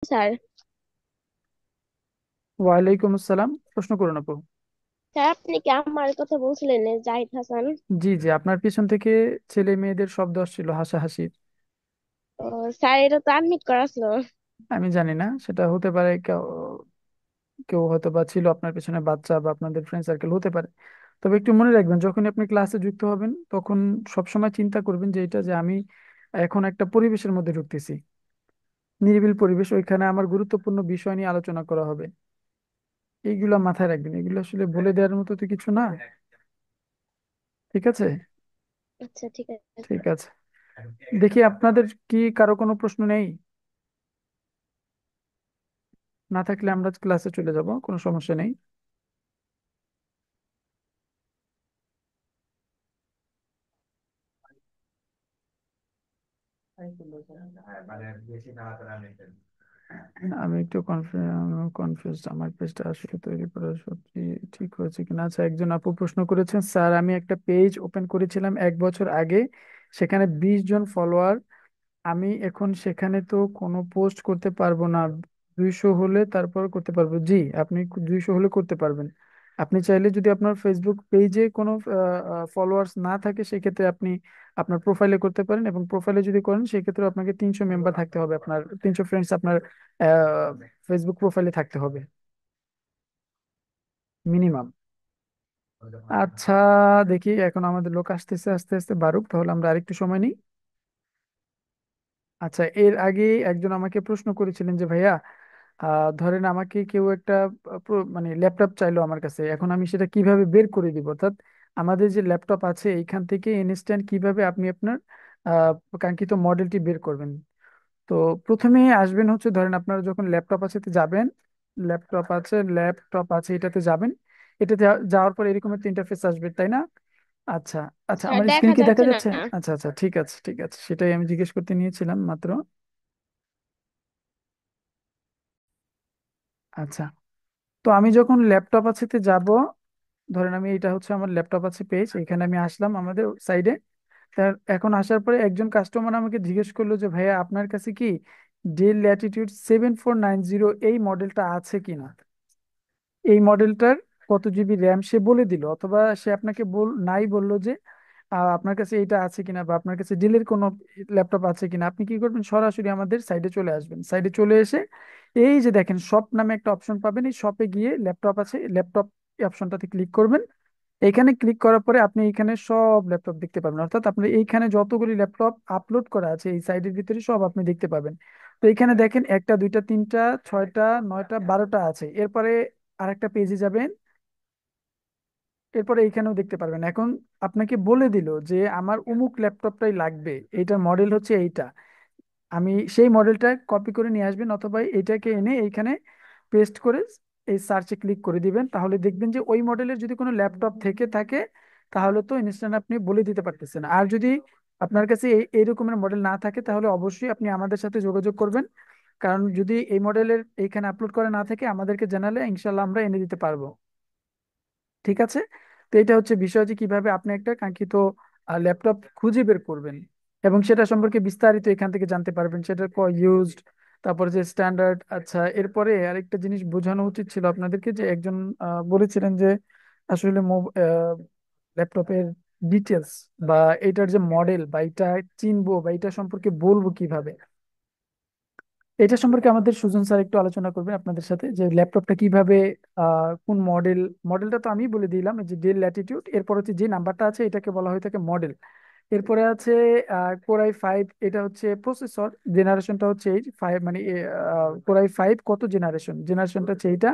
Sir. ওয়ালাইকুম আসসালাম। প্রশ্ন করুন আপু। স্যার, আপনি কি আমার কথা বলছিলেন জাহিদ হাসান? জি জি, আপনার পিছন থেকে ছেলে মেয়েদের শব্দ আসছিল হাসাহাসির। ও, স্যার, এটা তো আনমিট করা ছিল। আমি জানি না, সেটা হতে পারে কেউ কেউ হয়তো বা ছিল আপনার পিছনে, বাচ্চা বা আপনাদের ফ্রেন্ড সার্কেল হতে পারে। তবে একটু মনে রাখবেন, যখন আপনি ক্লাসে যুক্ত হবেন তখন সবসময় চিন্তা করবেন যে এটা যে আমি এখন একটা পরিবেশের মধ্যে ঢুকতেছি, নিরিবিল পরিবেশ, ওইখানে আমার গুরুত্বপূর্ণ বিষয় নিয়ে আলোচনা করা হবে। এইগুলো মাথায় রাখবেন, এগুলো আসলে বলে দেওয়ার মতো তো কিছু না। ঠিক আছে? আচ্ছা, ঠিক আছে। ঠিক আছে, দেখি আপনাদের কি কারো কোনো প্রশ্ন নেই? না থাকলে আমরা ক্লাসে চলে যাব, কোনো সমস্যা নেই। আমি একটু কনফিউজ, আমার পেজটা আসলে তৈরি করা সত্যি ঠিক হয়েছে কিনা। আচ্ছা, একজন আপু প্রশ্ন করেছেন, স্যার আমি একটা পেজ ওপেন করেছিলাম 1 বছর আগে, সেখানে 20 জন ফলোয়ার। আমি এখন সেখানে তো কোনো পোস্ট করতে পারবো না, 200 হলে তারপর করতে পারবো। জি, আপনি 200 হলে করতে পারবেন। আপনি চাইলে যদি আপনার ফেসবুক পেজে কোনো ফলোয়ার্স না থাকে, সেক্ষেত্রে আপনি আপনার প্রোফাইলে করতে পারেন, এবং প্রোফাইলে যদি করেন সেক্ষেত্রে আপনাকে 300 মেম্বার থাকতে হবে, আপনার 300 ফ্রেন্ডস আপনার ফেসবুক প্রোফাইলে থাকতে হবে মিনিমাম। আচ্ছা, দেখি এখন আমাদের লোক আসতেছে, আস্তে আস্তে বারুক, তাহলে আমরা আরেকটু সময় নিই। আচ্ছা, এর আগে একজন আমাকে প্রশ্ন করেছিলেন যে ভাইয়া, ধরেন আমাকে কেউ একটা মানে ল্যাপটপ চাইলো আমার কাছে, এখন আমি সেটা কিভাবে বের করে দিব, অর্থাৎ আমাদের যে ল্যাপটপ আছে এইখান থেকে ইনস্ট্যান্ট কিভাবে আপনি আপনার কাঙ্ক্ষিত মডেলটি বের করবেন। তো প্রথমে আসবেন হচ্ছে, ধরেন আপনার যখন ল্যাপটপ আছে তে যাবেন, ল্যাপটপ আছে এটাতে যাবেন। এটাতে যাওয়ার পর এরকম একটা ইন্টারফেস আসবে, তাই না? আচ্ছা আচ্ছা, স্যার, আমার স্ক্রিন দেখা কি দেখা যাচ্ছে না। যাচ্ছে? আচ্ছা আচ্ছা, ঠিক আছে ঠিক আছে, সেটাই আমি জিজ্ঞেস করতে নিয়েছিলাম মাত্র। আচ্ছা, তো আমি যখন ল্যাপটপ আছে তে যাব, ধরেন আমি, এটা হচ্ছে আমার ল্যাপটপ আছে পেজ, এখানে আমি আসলাম আমাদের সাইডে। এখন আসার পরে একজন কাস্টমার আমাকে জিজ্ঞেস করলো যে ভাইয়া আপনার কাছে কি ডেল ল্যাটিটিউড 7490 এই মডেলটা আছে কিনা। এই মডেলটার কত জিবি র্যাম সে বলে দিল, অথবা সে আপনাকে নাই বললো যে আপনার কাছে এটা আছে কিনা, বা আপনার কাছে ডেলের কোনো ল্যাপটপ আছে কিনা। আপনি কি করবেন, সরাসরি আমাদের সাইডে চলে আসবেন। সাইডে চলে এসে এই যে দেখেন শপ নামে একটা অপশন পাবেন, এই শপে গিয়ে ল্যাপটপ আছে, ল্যাপটপ অপশনটাতে ক্লিক করবেন। এখানে ক্লিক করার পরে আপনি এখানে সব ল্যাপটপ দেখতে পাবেন, অর্থাৎ আপনি এইখানে যতগুলি ল্যাপটপ আপলোড করা আছে এই সাইডের ভিতরে সব আপনি দেখতে পাবেন। তো এখানে দেখেন একটা, দুইটা, তিনটা, ছয়টা, নয়টা, 12টা আছে। এরপরে আরেকটা পেজে যাবেন, এরপরে এইখানেও দেখতে পারবেন। এখন আপনাকে বলে দিল যে আমার অমুক ল্যাপটপটাই লাগবে, এইটার মডেল হচ্ছে এইটা। আমি সেই মডেলটা কপি করে নিয়ে আসবেন, অথবা এটাকে এনে এইখানে পেস্ট করে এই সার্চে ক্লিক করে দিবেন, তাহলে দেখবেন যে ওই মডেলের যদি কোনো ল্যাপটপ থেকে থাকে তাহলে তো ইনস্ট্যান্ট আপনি বলে দিতে পারতেছেন। আর যদি আপনার কাছে এই রকমের মডেল না থাকে তাহলে অবশ্যই আপনি আমাদের সাথে যোগাযোগ করবেন, কারণ যদি এই মডেলের এইখানে আপলোড করা না থাকে আমাদেরকে জানালে ইনশাল্লাহ আমরা এনে দিতে পারবো। ঠিক আছে? তো এটা হচ্ছে বিষয় যে কিভাবে আপনি একটা কাঙ্ক্ষিত ল্যাপটপ খুঁজে বের করবেন, এবং সেটা সম্পর্কে বিস্তারিত এখান থেকে জানতে পারবেন, সেটা ইউজড, তারপরে যে স্ট্যান্ডার্ড। আচ্ছা, এরপরে আরেকটা জিনিস বোঝানো উচিত ছিল আপনাদেরকে, যে একজন বলেছিলেন যে আসলে ল্যাপটপের ডিটেলস বা এটার যে মডেল বা এটা চিনবো বা এটা সম্পর্কে বলবো কিভাবে। এটা সম্পর্কে আমাদের সুজন স্যার একটু আলোচনা করবেন আপনাদের সাথে, যে ল্যাপটপটা কিভাবে কোন মডেলটা তো আমি বলে দিলাম, এই যে ডেল ল্যাটিটিউড, এরপর হচ্ছে যে নাম্বারটা আছে এটাকে বলা হয়ে থাকে মডেল। এরপরে আছে কোরাই 5, এটা হচ্ছে প্রসেসর, জেনারেশনটা হচ্ছে 5, মানে কোরাই 5 কত জেনারেশনটা হচ্ছে এইটা।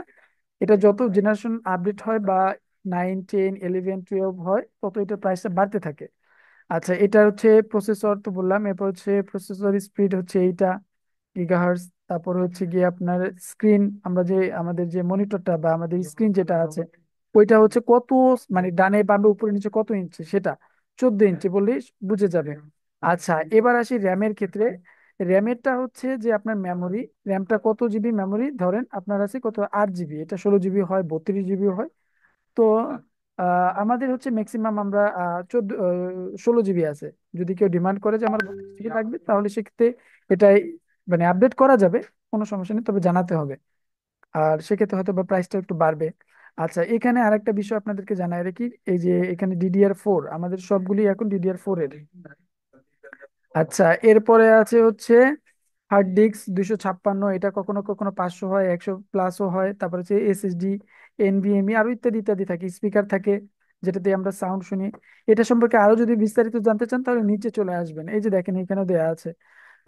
এটা যত জেনারেশন আপডেট হয় বা 9, 10, 11, 12 হয়, তত এটা প্রাইসটা বাড়তে থাকে। আচ্ছা, এটা হচ্ছে প্রসেসর তো বললাম, এরপর হচ্ছে প্রসেসর স্পিড হচ্ছে এইটা, গিগাহার্টজ। তারপর হচ্ছে গিয়ে আপনার স্ক্রিন, আমরা যে আমাদের যে মনিটরটা বা আমাদের স্ক্রিন যেটা আছে ওইটা হচ্ছে কত, মানে ডানে বামে উপরে নিচে কত ইঞ্চি, সেটা 14 ইঞ্চি বললেই বুঝে যাবে। আচ্ছা, এবার আসি র্যামের ক্ষেত্রে। র্যামেরটা হচ্ছে যে আপনার মেমোরি, র্যামটা কত জিবি মেমোরি, ধরেন আপনার আছে কত 8 জিবি, এটা 16 জিবি হয়, 32 জিবি হয়। তো আমাদের হচ্ছে ম্যাক্সিমাম আমরা 16 জিবি আছে। যদি কেউ ডিমান্ড করে যে আমার 32 জিবি লাগবে তাহলে সেক্ষেত্রে এটাই মানে আপডেট করা যাবে। কোনো সমস্যা নেই, তবে জানাতে হবে। আর সেক্ষেত্রে হয়তো বা প্রাইসটা একটু বাড়বে। আচ্ছা, এখানে আরেকটা বিষয় আপনাদেরকে জানাই রাখি, এই যে এখানে DDR4, আমাদের সবগুলি এখন DDR4 এর। আচ্ছা, এরপরে আছে হচ্ছে হার্ড ডিস্ক 256, এটা কখনো কখনো 500 হয়, 100 প্লাসও হয়। তারপর হচ্ছে SSD, NVMe, আরো ইত্যাদি ইত্যাদি থাকে, স্পিকার থাকে যেটাতে আমরা সাউন্ড শুনি। এটা সম্পর্কে আরো যদি বিস্তারিত জানতে চান তাহলে নিচে চলে আসবেন, এই যে দেখেন এখানে দেয়া আছে।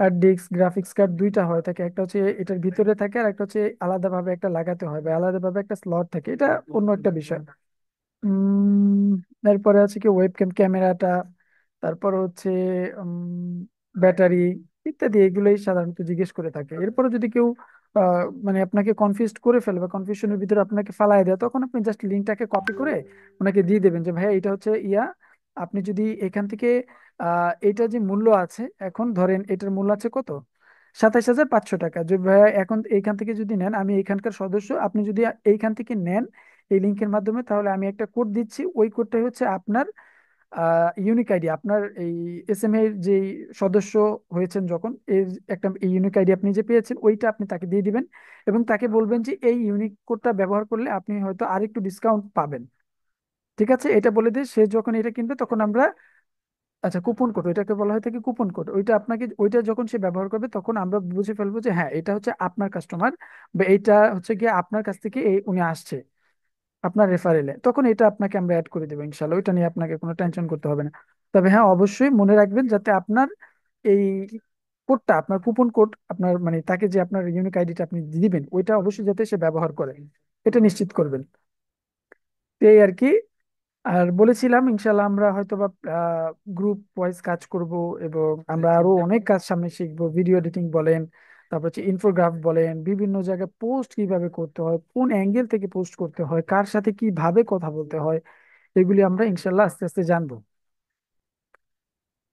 আর ডিস্ক গ্রাফিক্স কার্ড দুইটা হয় থাকে, একটা হচ্ছে এটার ভিতরে থাকে আর একটা হচ্ছে আলাদাভাবে একটা লাগাতে হয় বা আলাদাভাবে একটা স্লট থাকে, এটা অন্য একটা বিষয়। উম এরপরে আছে কি ওয়েবক্যাম ক্যামেরাটা, তারপর হচ্ছে ব্যাটারি ইত্যাদি, এগুলোই সাধারণত জিজ্ঞেস করে থাকে। এরপরে যদি কেউ মানে আপনাকে কনফিউজ করে ফেলে বা কনফিউশনের ভিতরে আপনাকে ফালাই দেয়, তখন আপনি জাস্ট লিঙ্কটাকে কপি করে ওনাকে দিয়ে দেবেন যে ভাইয়া এটা হচ্ছে আপনি যদি এখান থেকে এটা যে মূল্য আছে, এখন ধরেন এটার মূল্য আছে কত, 27,500 টাকা, যে ভাইয়া এখন এইখান থেকে যদি নেন, আমি এখানকার সদস্য, আপনি যদি এইখান থেকে নেন এই লিঙ্কের মাধ্যমে, তাহলে আমি একটা কোড দিচ্ছি, ওই কোডটাই হচ্ছে আপনার ইউনিক আইডি, আপনার এই SMA এর যে সদস্য হয়েছেন যখন এর একটা এই ইউনিক আইডি আপনি যে পেয়েছেন, ওইটা আপনি তাকে দিয়ে দিবেন এবং তাকে বলবেন যে এই ইউনিক কোডটা ব্যবহার করলে আপনি হয়তো আরেকটু ডিসকাউন্ট পাবেন। ঠিক আছে, এটা বলে দিয়ে সে যখন এটা কিনবে তখন আমরা, আচ্ছা কুপন কোড, ওইটাকে বলা হয় থাকে কুপন কোড, ওইটা আপনাকে, ওইটা যখন সে ব্যবহার করবে তখন আমরা বুঝে ফেলবো যে হ্যাঁ এটা হচ্ছে আপনার কাস্টমার, বা এইটা হচ্ছে গিয়ে আপনার কাছ থেকে উনি আসছে আপনার রেফারেলে, তখন এটা আপনাকে আমরা অ্যাড করে দেবো ইনশাল্লাহ, ওইটা নিয়ে আপনাকে কোনো টেনশন করতে হবে না। তবে হ্যাঁ, অবশ্যই মনে রাখবেন যাতে আপনার এই কোডটা, আপনার কুপন কোড, আপনার মানে তাকে যে আপনার ইউনিক আইডিটা আপনি দিবেন ওইটা অবশ্যই যাতে সে ব্যবহার করে, এটা নিশ্চিত করবেন। তো এই আর কি। আর বলেছিলাম ইনশাল্লাহ আমরা হয়তো বা গ্রুপ ওয়াইজ কাজ করব, এবং আমরা আরো অনেক কাজ সামনে শিখবো, ভিডিও এডিটিং বলেন, তারপর হচ্ছে ইনফোগ্রাফ বলেন, বিভিন্ন জায়গায় পোস্ট কিভাবে করতে হয়, কোন অ্যাঙ্গেল থেকে পোস্ট করতে হয়, কার সাথে কিভাবে কথা বলতে হয়, এগুলি আমরা ইনশাল্লাহ আস্তে আস্তে জানবো।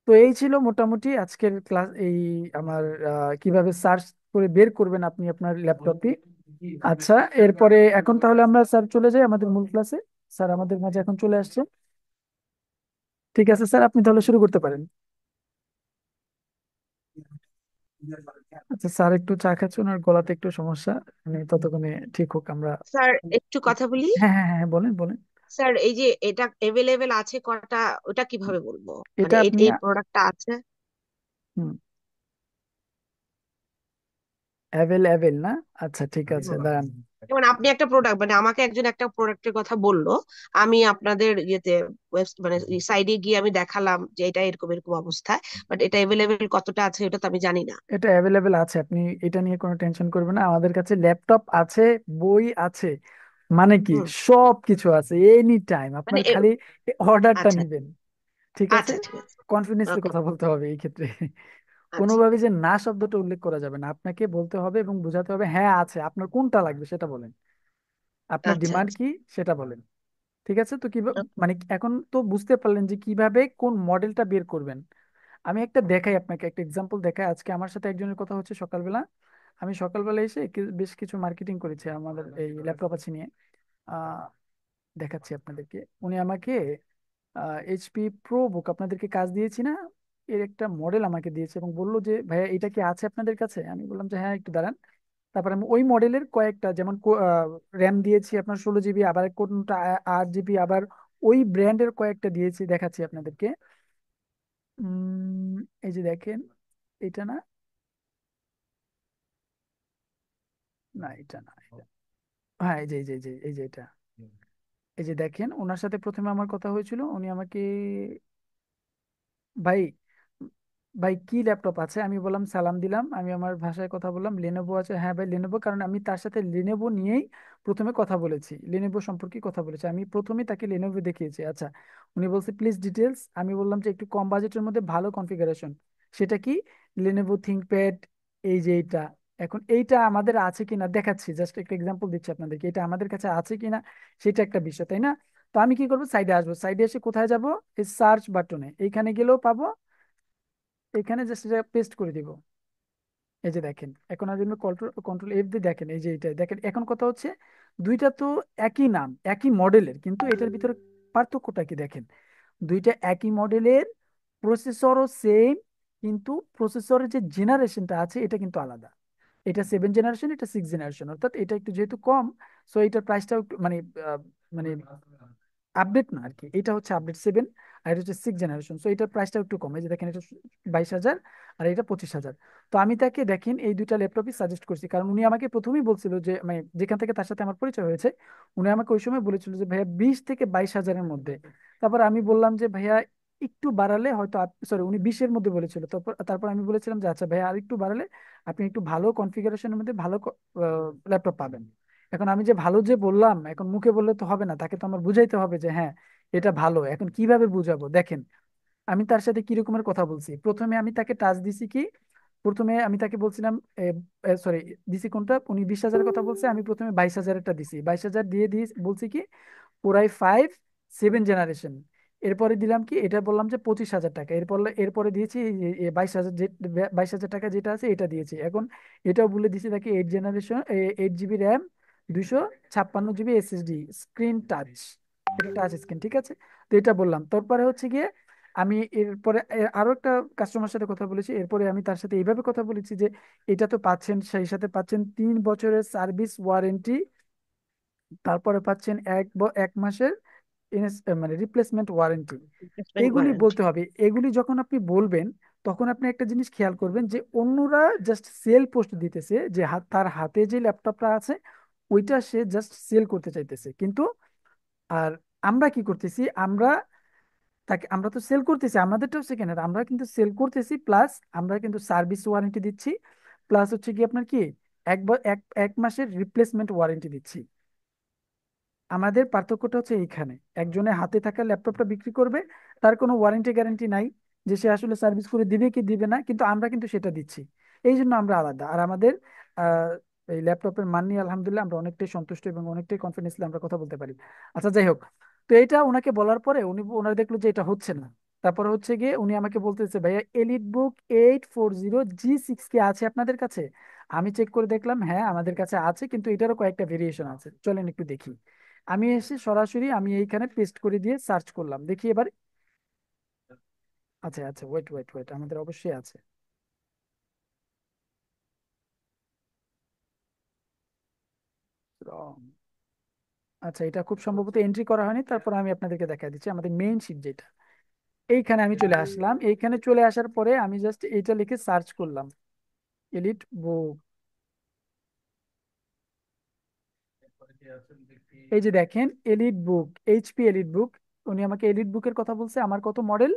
তো এই ছিল মোটামুটি আজকের ক্লাস, এই আমার কিভাবে সার্চ করে বের করবেন আপনি আপনার ল্যাপটপে। আচ্ছা, এরপরে এখন তাহলে আমরা স্যার চলে যাই আমাদের মূল ক্লাসে। স্যার আমাদের মাঝে এখন চলে আসছে। ঠিক আছে স্যার, আপনি তাহলে শুরু করতে পারেন। আচ্ছা স্যার, একটু চা খাচ্ছেন আর গলাতে একটু সমস্যা, মানে ততক্ষণে ঠিক হোক আমরা। স্যার একটু কথা বলি। হ্যাঁ হ্যাঁ হ্যাঁ, বলেন বলেন। স্যার এই যে এটা এভেলেবেল আছে কটা, ওটা কিভাবে বলবো? মানে এটা এই আপনি এই প্রোডাক্টটা আছে। অ্যাভেল না? আচ্ছা ঠিক আছে, হুম। দাঁড়ান। যেমন আপনি একটা প্রোডাক্ট, মানে আমাকে একজন একটা প্রোডাক্টের কথা বললো, আমি আপনাদের ইয়েতে মানে সাইডে গিয়ে আমি দেখালাম যে এটা এরকম এরকম অবস্থায়, বাট এটা এভেলেবেল কতটা আছে এটা তো আমি জানি না। এটা অ্যাভেলেবেল আছে, আপনি এটা নিয়ে কোনো টেনশন করবেন না, আমাদের কাছে ল্যাপটপ আছে, বই আছে, মানে কি হুম। সব কিছু আছে এনি টাইম, মানে আপনার খালি অর্ডারটা আচ্ছা নিবেন। ঠিক আছে, আচ্ছা, ঠিক আছে। কনফিডেন্সলি ওকে। কথা বলতে হবে এই ক্ষেত্রে। আচ্ছা কোনোভাবে যে না শব্দটা উল্লেখ করা যাবে না, আপনাকে বলতে হবে এবং বোঝাতে হবে হ্যাঁ আছে, আপনার কোনটা লাগবে সেটা বলেন, আপনার আচ্ছা ডিমান্ড আচ্ছা। কি সেটা বলেন। ঠিক আছে, তো কিভাবে, মানে এখন তো বুঝতে পারলেন যে কিভাবে কোন মডেলটা বের করবেন। আমি একটা দেখাই আপনাকে, একটা এক্সাম্পল দেখাই। আজকে আমার সাথে একজনের কথা হচ্ছে সকালবেলা, আমি সকালবেলা এসে বেশ কিছু মার্কেটিং করেছি আমাদের এই ল্যাপটপ আছে নিয়ে। আহ দেখাচ্ছি আপনাদেরকে, উনি আমাকে HP প্রো বুক আপনাদেরকে কাজ দিয়েছি না, এর একটা মডেল আমাকে দিয়েছে এবং বললো যে ভাইয়া এটা কি আছে আপনাদের কাছে, আমি বললাম যে হ্যাঁ একটু দাঁড়ান। তারপর আমি ওই মডেলের কয়েকটা, যেমন র্যাম দিয়েছি আপনার 16 GB, আবার কোনটা 8 GB, আবার ওই ব্র্যান্ডের কয়েকটা দিয়েছি, দেখাচ্ছি আপনাদেরকে। এই যে দেখেন, এটা না, না এটা না, হ্যাঁ এই যে এই যে এই যে এই যে এটা, এই যে দেখেন ওনার সাথে প্রথমে আমার কথা হয়েছিল, উনি আমাকে, ভাই ভাই কি ল্যাপটপ আছে, আমি বললাম সালাম দিলাম, আমি আমার ভাষায় কথা বললাম লেনোভো আছে, হ্যাঁ ভাই লেনোভো, কারণ আমি তার সাথে লেনোভো নিয়েই প্রথমে কথা বলেছি, লেনোভো সম্পর্কে কথা বলেছি, আমি প্রথমে তাকে লেনোভো দেখিয়েছি। আচ্ছা, উনি বলছে প্লিজ ডিটেলস, আমি বললাম যে একটু কম বাজেটের মধ্যে ভালো কনফিগারেশন, সেটা কি, লেনোভো থিংকপ্যাড, এই যে এইটা, এখন এইটা আমাদের আছে কিনা দেখাচ্ছি, জাস্ট একটা এক্সাম্পল দিচ্ছি আপনাদেরকে, এটা আমাদের কাছে আছে কিনা সেটা একটা বিষয়, তাই না? তো আমি কি করবো, সাইডে আসবো, সাইডে এসে কোথায় যাব, এই সার্চ বাটনে, এইখানে গেলেও পাবো, এখানে জাস্ট এটা পেস্ট করে দিব। এই যে দেখেন, এখন আর জন্য কন্ট্রোল কন্ট্রোল F দিয়ে দেখেন, এই যে এটা দেখেন, এখন কথা হচ্ছে দুইটা তো একই নাম একই মডেলের, কিন্তু এটার ভিতরে পার্থক্যটা কি দেখেন, দুইটা একই মডেলের, প্রসেসরও সেম, কিন্তু প্রসেসরের যে জেনারেশনটা আছে এটা কিন্তু আলাদা। এটা 7 জেনারেশন, এটা 6 জেনারেশন, অর্থাৎ এটা একটু যেহেতু কম, সো এটার প্রাইসটাও একটু মানে মানে আপডেট না আর কি, এটা হচ্ছে আপডেট 7, আর এটা হচ্ছে 6 জেনারেশন, সো এটার প্রাইসটা একটু কম। এই যে দেখেন, এটা 22,000 আর এটা 25,000। তো আমি তাকে দেখেন এই দুইটা ল্যাপটপই সাজেস্ট করছি, কারণ উনি আমাকে প্রথমেই বলছিল যে মানে যেখান থেকে তার সাথে আমার পরিচয় হয়েছে, উনি আমাকে ওই সময় বলেছিল যে ভাইয়া 20 থেকে 22 হাজারের মধ্যে। তারপর আমি বললাম যে ভাইয়া একটু বাড়ালে হয়তো, সরি উনি 20-এর মধ্যে বলেছিল, তারপর তারপর আমি বলেছিলাম যে আচ্ছা ভাইয়া আর একটু বাড়ালে আপনি একটু ভালো কনফিগারেশনের মধ্যে ভালো ল্যাপটপ পাবেন। এখন আমি যে ভালো যে বললাম, এখন মুখে বললে তো হবে না, তাকে তো আমার বুঝাইতে হবে যে হ্যাঁ এটা ভালো। এখন কিভাবে বুঝাবো দেখেন, আমি তার সাথে কি রকমের কথা বলছি। প্রথমে আমি তাকে টাচ দিছি কি, প্রথমে আমি তাকে বলছিলাম, সরি দিছি কোনটা, উনি 20,000-এর কথা বলছে, আমি প্রথমে 22,000-এরটা দিছি। 22,000 দিয়ে দিয়ে বলছি কি পুরাই 5 7 জেনারেশন। এরপরে দিলাম কি, এটা বললাম যে 25,000 টাকা। এরপরে এরপরে দিয়েছি 22,000, যে 22,000 টাকা যেটা আছে এটা দিয়েছি। এখন এটাও বলে দিয়েছি তাকে 8 generation, 8 GB RAM, 256 GB SSD, screen touch, এটা টাচ স্ক্রিন, ঠিক আছে। তো এটা বললাম, তারপরে হচ্ছে গিয়ে আমি এরপরে আরো একটা কাস্টমার সাথে কথা বলেছি। এরপরে আমি তার সাথে এইভাবে কথা বলেছি যে এটা তো পাচ্ছেন, সেই সাথে পাচ্ছেন 3 বছরের সার্ভিস ওয়ারেন্টি, তারপরে পাচ্ছেন 1 মাসের মানে রিপ্লেসমেন্ট ওয়ারেন্টি। ইনভেস্টমেন্ট এগুলি ওয়ারেন্টি। বলতে হবে। এগুলি যখন আপনি বলবেন, তখন আপনি একটা জিনিস খেয়াল করবেন যে অন্যরা জাস্ট সেল পোস্ট দিতেছে, যে তার হাতে যে ল্যাপটপটা আছে ওইটা সে জাস্ট সেল করতে চাইতেছে, কিন্তু আর আমরা কি করতেছি, আমরা তো সেল করতেছি, আমাদেরটাও সেকেন্ড হ্যান্ড, আমরা কিন্তু সেল করতেছি, প্লাস আমরা কিন্তু সার্ভিস ওয়ারেন্টি দিচ্ছি, প্লাস হচ্ছে কি আপনার কি এক মাসের রিপ্লেসমেন্ট ওয়ারেন্টি দিচ্ছি। আমাদের পার্থক্যটা হচ্ছে এইখানে, একজনের হাতে থাকা ল্যাপটপটা বিক্রি করবে, তার কোনো ওয়ারেন্টি গ্যারান্টি নাই যে সে আসলে সার্ভিস করে দিবে কি দিবে না, কিন্তু আমরা কিন্তু সেটা দিচ্ছি। এই জন্য আমরা আলাদা। আর আমাদের আহ, এই ল্যাপটপের মান নিয়ে আলহামদুলিল্লাহ আমরা অনেকটাই সন্তুষ্ট এবং অনেকটাই কনফিডেন্সলি আমরা কথা বলতে পারি। আচ্ছা যাই হোক, তো এটা ওনাকে বলার পরে ওনারা দেখলো যে এটা হচ্ছে না। তারপরে হচ্ছে গিয়ে উনি আমাকে বলতেছে ভাইয়া এলিট বুক 840G6 কি আছে আপনাদের কাছে? আমি চেক করে দেখলাম, হ্যাঁ আমাদের কাছে আছে, কিন্তু এটারও কয়েকটা ভেরিয়েশন আছে, চলেন একটু দেখি। আমি এসে সরাসরি আমি এইখানে পেস্ট করে দিয়ে সার্চ করলাম, দেখি এবার। আচ্ছা আচ্ছা, ওয়েট ওয়েট ওয়েট, আমাদের অবশ্যই আছে। Wrong। আচ্ছা, এটা খুব সম্ভবত এন্ট্রি করা হয়নি, তারপর আমি আপনাদেরকে দেখা দিচ্ছি আমাদের মেইন শিট যেটা। এইখানে আমি চলে আসলাম, এইখানে চলে আসার পরে আমি জাস্ট এইটা লিখে সার্চ করলাম, এলিট বুক। এই যে দেখেন এলিট বুক, এলিট বুক। উনি আমাকে এলিট বুকের কথা বলছে, আমার কত মডেল,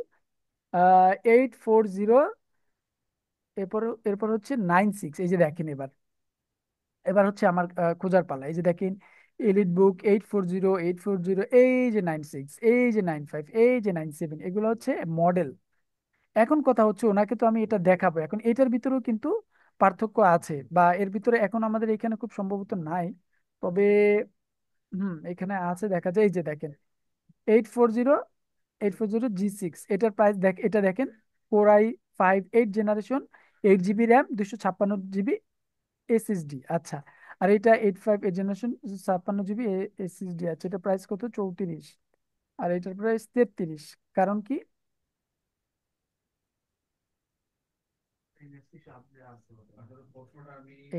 840, এরপর এরপর হচ্ছে 96। এই যে দেখেন, এবার এবার হচ্ছে আমার খোঁজার পালা। এই যে দেখেন এলিট বুক 840, এই যে 96, এই যে 95, এই যে 97, এগুলো হচ্ছে মডেল। এখন কথা হচ্ছে ওনাকে তো আমি এটা দেখাবো, এখন এটার ভিতরেও কিন্তু পার্থক্য আছে, বা এর ভিতরে এখন আমাদের এখানে খুব সম্ভবত নাই, তবে এখানে আছে, দেখা যায়। এই যে দেখেন 840 এটার প্রাইস এটা দেখেন, Core i5 8 generation, 8 GB RAM, 256 GB SSD। আচ্ছা, আর এটা 85 8 জেনারেশন, 56 জিবি SSD। আচ্ছা, এটা প্রাইস কত? 34। আর এটার প্রাইস 33। কারণ কি?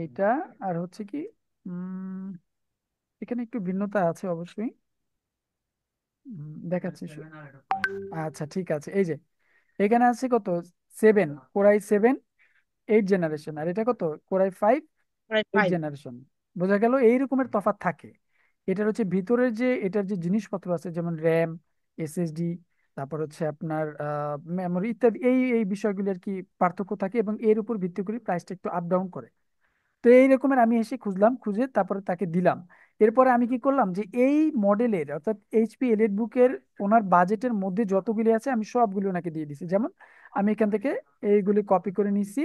এইটা আর হচ্ছে কি, উম এখানে একটু ভিন্নতা আছে অবশ্যই। দেখাচ্ছি আচ্ছা ঠিক আছে, এই যে এখানে আছে কত, 7 Core i7 8 জেনারেশন, আর এটা কত, Core i5 রাইট, 8 জেনারেশন। বোঝা গেল এই রকমের তফাৎ থাকে। এটার হচ্ছে ভিতরের যে এটার যে জিনিসপত্র আছে, যেমন র্যাম, SSD, তারপর হচ্ছে আপনার মেমোরি ইত্যাদি, এই এই বিষয়গুলি আর কি পার্থক্য থাকে, এবং এর উপর ভিত্তি করে প্রাইসটা একটু আপ ডাউন করে। তো এই রকমের আমি এসে খুঁজলাম, খুঁজে তারপরে তাকে দিলাম। এরপরে আমি কি করলাম, যে এই মডেলের অর্থাৎ এলিট বুকের ওনার বাজেটের মধ্যে যতগুলি আছে আমি সবগুলো ওনাকে দিয়ে দিছি। যেমন আমি এখান থেকে এইগুলি কপি করে নিছি,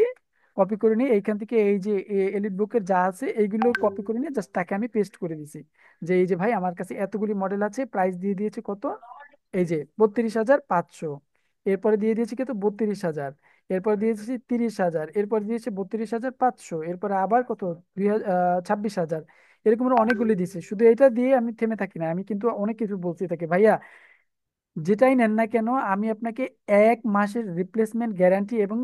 কপি করে নিয়ে এইখান থেকে এই যে এলিট বুকের যা আছে এইগুলো কপি করে নিয়ে জাস্ট তাকে আমি পেস্ট করে দিছি, যে এই যে ভাই আমার কাছে এতগুলি মডেল আছে, প্রাইস দিয়ে দিয়েছে কত, এই যে 32,500। এরপরে দিয়ে দিয়েছি কত, 32,000। এরপর দিয়েছি 30,000, এরপর দিয়েছে 32,500, এরপরে আবার কত, 26,000। এরকম আরো অনেকগুলি দিয়েছে। শুধু এটা দিয়ে আমি থেমে থাকি না, আমি কিন্তু অনেক কিছু বলছি তাকে, ভাইয়া যেটাই নেন না কেন আমি আপনাকে 1 মাসের রিপ্লেসমেন্ট গ্যারান্টি এবং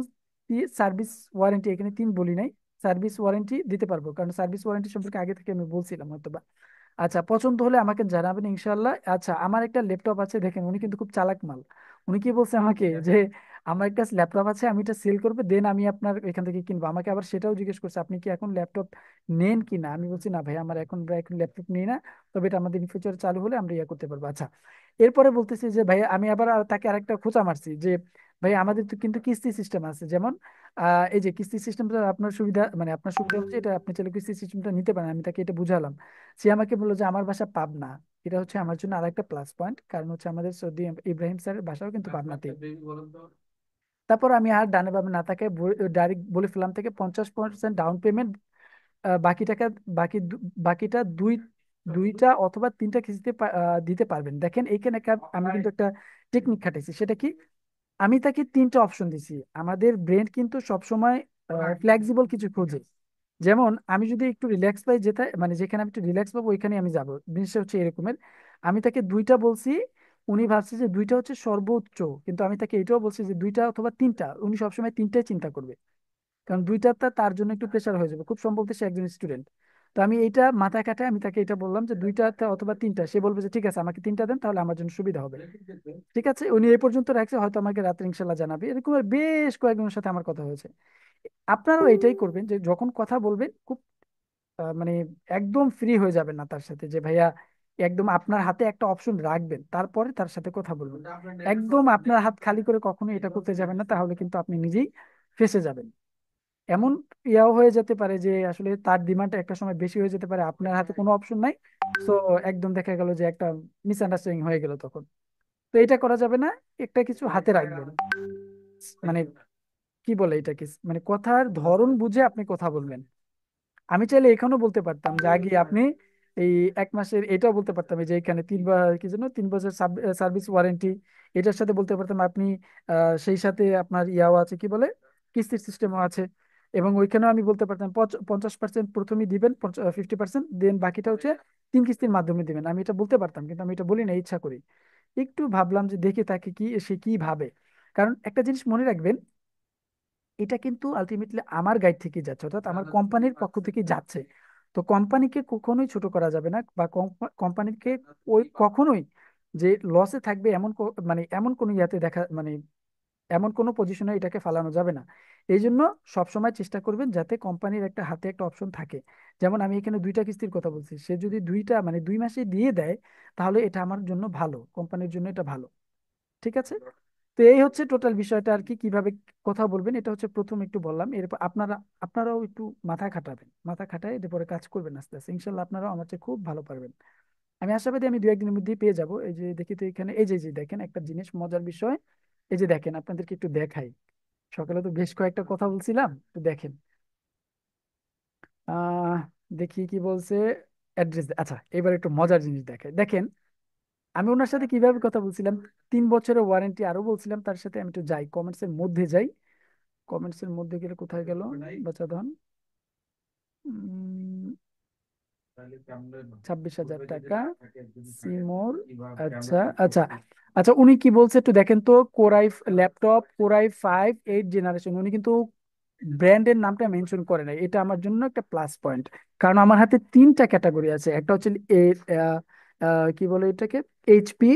সার্ভিস ওয়ারেন্টি, এখানে 3 বলি নাই, সার্ভিস ওয়ারেন্টি দিতে পারবো, কারণ সার্ভিস ওয়ারেন্টি সম্পর্কে আগে থেকে আমি বলছিলাম হয়তো। আচ্ছা, পছন্দ হলে আমাকে জানাবেন ইনশাল্লাহ। আচ্ছা, আমার একটা ল্যাপটপ আছে, দেখেন উনি কিন্তু খুব চালাক মাল। উনি কি বলছে আমাকে যে আমার একটা ল্যাপটপ আছে, আমি এটা সেল করবো, দেন আমি আপনার এখান থেকে কিনবো। আমাকে আবার সেটাও জিজ্ঞেস করছে আপনি কি এখন ল্যাপটপ নেন কি না। আমি বলছি না ভাই, আমার এখন ল্যাপটপ নেই না, তবে এটা আমাদের ইন ফিউচার চালু হলে আমরা ইয়ে করতে পারবো। আচ্ছা, এরপরে বলতেছি যে ভাই, আমি আবার তাকে আরেকটা খোঁচা মারছি যে ভাই আমাদের তো কিন্তু কিস্তি সিস্টেম আছে, যেমন এই যে কিস্তি সিস্টেমটা আপনার সুবিধা, মানে আপনার সুবিধা হচ্ছে এটা, আপনি চাইলে কিস্তি সিস্টেমটা নিতে পারেন। আমি তাকে এটা বুঝালাম। সে আমাকে বললো যে আমার বাসা পাবনা। এটা হচ্ছে আমার জন্য আরেকটা প্লাস পয়েন্ট, কারণ হচ্ছে আমাদের সৌদি ইব্রাহিম স্যারের বাসাও কিন্তু পাবনাতে। তারপর আমি আর ডানে বামে না তাকে ডাইরেক্ট বলে ফেললাম থেকে 50% ডাউন পেমেন্ট, বাকি টাকা, বাকিটা দুইটা অথবা তিনটা কিস্তিতে দিতে পারবেন। দেখেন এইখানে আমি কিন্তু একটা টেকনিক খাটাইছি, সেটা কি, আমি তাকে তিনটা অপশন দিছি। আমাদের ব্রেন কিন্তু সবসময় ফ্লেক্সিবল কিছু খোঁজে। যেমন আমি যদি একটু রিল্যাক্স পাই, যেটা মানে যেখানে আমি একটু রিল্যাক্স পাবো ওইখানে আমি যাব। জিনিসটা হচ্ছে এরকমের, আমি তাকে দুইটা বলছি, উনি ভাবছে যে দুইটা হচ্ছে সর্বোচ্চ, কিন্তু আমি তাকে এটাও বলছি যে দুইটা অথবা তিনটা, উনি সবসময় তিনটাই চিন্তা করবে, কারণ দুইটাটা তার জন্য একটু প্রেশার হয়ে যাবে, খুব সম্ভবত সে একজন স্টুডেন্ট। তো আমি এইটা মাথায় কাটায় আমি তাকে এটা বললাম যে দুইটাতে অথবা তিনটা, সে বলবে যে ঠিক আছে আমাকে তিনটা দেন, তাহলে আমার জন্য সুবিধা হবে। ঠিক আছে, উনি এই পর্যন্ত রাখছে, হয়তো আমাকে রাত্রে ইনশাল্লাহ জানাবে। এরকম আর বেশ কয়েকজনের সাথে আমার কথা হয়েছে। আপনারাও এটাই করবেন যে যখন কথা বলবেন খুব মানে একদম ফ্রি হয়ে যাবেন না তার সাথে, যে ভাইয়া একদম আপনার হাতে একটা অপশন রাখবেন, তারপরে তার সাথে কথা বলবেন। একদম আপনার হাত খালি করে কখনো এটা করতে যাবেন না, তাহলে কিন্তু আপনি নিজেই ফেঁসে যাবেন। এমন ইয়াও হয়ে যেতে পারে যে আসলে তার ডিমান্ড একটা সময় বেশি হয়ে যেতে পারে, আপনার হাতে কোনো অপশন নাই। তো একদম দেখা গেল যে একটা মিসআন্ডারস্ট্যান্ডিং হয়ে গেল তখন। তো এটা করা যাবে না, একটা কিছু হাতে রাখবেন, মানে কি বলে এটাকে, মানে কথার ধরন বুঝে আপনি কথা বলবেন। আমি চাইলে এখানেও বলতে পারতাম যে আগে আপনি এই 1 মাসের এটাও বলতে পারতাম, এই যে এখানে কি যেন 3 বছর সার্ভিস ওয়ারেন্টি, এটার সাথে বলতে পারতাম আপনি সেই সাথে আপনার ইয়াও আছে, কি বলে, কিস্তির সিস্টেমও আছে। এবং ওইখানেও আমি বলতে পারতাম 50% প্রথমেই দিবেন, 50% দেন বাকিটা হচ্ছে 3 কিস্তির মাধ্যমে দিবেন। আমি এটা বলতে পারতাম, কিন্তু আমি এটা বলি না ইচ্ছা করি। একটু ভাবলাম যে দেখি তাকে কি, সে কি ভাবে। কারণ একটা জিনিস মনে রাখবেন, এটা কিন্তু আলটিমেটলি আমার গাইড থেকে যাচ্ছে, অর্থাৎ আমার কোম্পানির পক্ষ থেকে যাচ্ছে। তো কোম্পানিকে কখনোই ছোট করা যাবে না, বা কোম্পানিকে ওই কখনোই যে লসে থাকবে এমন মানে এমন কোনো ইয়াতে দেখা, মানে এমন কোনো পজিশনে এটাকে ফালানো যাবে না। এই জন্য সবসময় চেষ্টা করবেন যাতে কোম্পানির একটা হাতে একটা অপশন থাকে। যেমন আমি এখানে দুইটা কিস্তির কথা বলছি, সে যদি দুইটা মানে 2 মাসে দিয়ে দেয়, তাহলে এটা আমার জন্য ভালো, কোম্পানির জন্য এটা ভালো। ঠিক আছে। তো এই হচ্ছে টোটাল বিষয়টা আর কি, কিভাবে কথা বলবেন, এটা হচ্ছে প্রথম একটু বললাম। এরপর আপনারাও একটু মাথা খাটাবেন, মাথা খাটায় এরপরে কাজ করবেন আস্তে আস্তে, ইনশাল্লাহ আপনারাও আমার চেয়ে খুব ভালো পারবেন। আমি আশাবাদী আমি 2-1 দিনের মধ্যেই পেয়ে যাব। এই যে দেখি তো এখানে, এই যে দেখেন একটা জিনিস মজার বিষয়, এই যে দেখেন আপনাদেরকে একটু দেখাই। সকালে তো বেশ কয়েকটা কথা বলছিলাম, তো দেখেন। আহ দেখি কি বলছে, অ্যাড্রেস। আচ্ছা, এবার একটু মজার জিনিস দেখাই, দেখেন আমি ওনার সাথে কিভাবে কথা বলছিলাম। 3 বছরের ওয়ারেন্টি আরো বলছিলাম তার সাথে। আমি একটু যাই, কমেন্টস এর মধ্যে যাই। কমেন্টস এর মধ্যে গেলে কোথায় গেল, বাচ্চা ধন, 26,000 টাকা সিমোর। আচ্ছা আচ্ছা। আচ্ছা, উনি কি বলছে একটু দেখেন তো, কোরাই ল্যাপটপ, কোরাই 5 8 জেনারেশন। উনি কিন্তু ব্র্যান্ডের নামটা মেনশন করে নাই, এটা আমার জন্য একটা প্লাস পয়েন্ট। কারণ আমার হাতে তিনটা ক্যাটাগরি আছে, একটা হচ্ছে আহ, কি বলে এটাকে, এইচপি,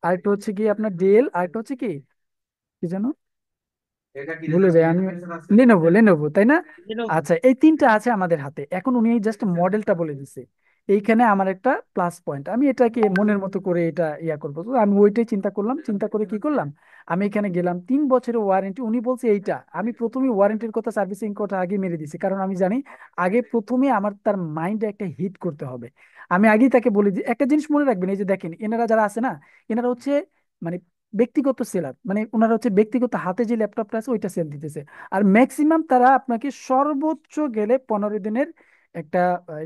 আরেকটা হচ্ছে কি আপনার ডেল, আরেকটা হচ্ছে কি, কি জানো, ভুলে যাই আমি, লেনোভো, লেনোভো তাই না? Lenovo। আচ্ছা, এই তিনটা আছে আমাদের হাতে, এখন উনি জাস্ট মডেলটা বলে দিছে। এইখানে আমার একটা প্লাস পয়েন্ট, আমি এটাকে মনের মতো করে এটা ইয়া করবো। তো আমি ওইটাই চিন্তা করলাম, চিন্তা করে কি করলাম, আমি এখানে গেলাম 3 বছরের ওয়ারেন্টি, উনি বলছে এইটা। আমি প্রথমে ওয়ারেন্টির কথা, সার্ভিসিং কথা আগে মেরে দিছি, কারণ আমি জানি আগে প্রথমে আমার তার মাইন্ডে একটা হিট করতে হবে। আমি আগেই তাকে বলে দিই, একটা জিনিস মনে রাখবেন, এই যে দেখেন এনারা যারা আছে না, এনারা হচ্ছে মানে ব্যক্তিগত সেলার, মানে ওনারা হচ্ছে ব্যক্তিগত হাতে যে ল্যাপটপটা আছে ওইটা সেল দিতেছে। আর ম্যাক্সিমাম তারা আপনাকে সর্বোচ্চ গেলে 15 দিনের একটা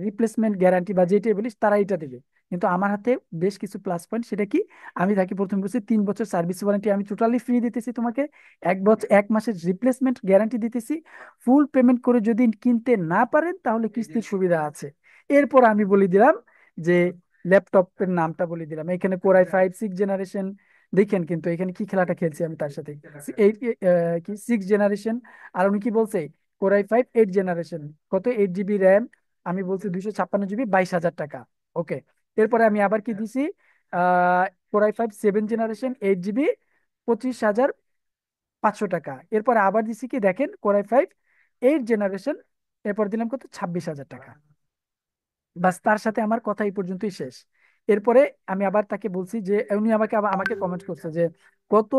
রিপ্লেসমেন্ট গ্যারান্টি বা যেটাই বলিস তারা এটা দেবে। কিন্তু আমার হাতে বেশ কিছু প্লাস পয়েন্ট, সেটা কি, আমি তাকে প্রথম বলছি 3 বছর সার্ভিস ওয়ারেন্টি আমি টোটালি ফ্রি দিতেছি তোমাকে, 1 বছর 1 মাসের রিপ্লেসমেন্ট গ্যারান্টি দিতেছি, ফুল পেমেন্ট করে যদি কিনতে না পারেন তাহলে কিস্তির সুবিধা আছে। এরপর আমি বলে দিলাম যে ল্যাপটপের নামটা বলে দিলাম, এখানে কোরাই 5 6 জেনারেশন। দেখেন কিন্তু এখানে কি খেলাটা খেলছি আমি তার সাথে, এই কি 6 জেনারেশন। আর উনি কি বলছে, কোরাই 5 8 জেনারেশন। কত? 8 জিবি র্যাম। আমি বলছি 256 জিবি, 22,000 টাকা। ওকে। এরপরে আমি আবার কি দিছি? কোরাই 5 7 জেনারেশন, 8 জিবি, 25,500 টাকা। এরপরে আবার দিছি কি দেখেন, কোরাই 5 8 জেনারেশন, এরপর দিলাম কত? 26,000 টাকা। বাস, তার সাথে আমার কথা এই পর্যন্তই শেষ। এরপরে আমি আবার তাকে বলছি যে, উনি আমাকে আবার আমাকে কমেন্ট করছে যে কত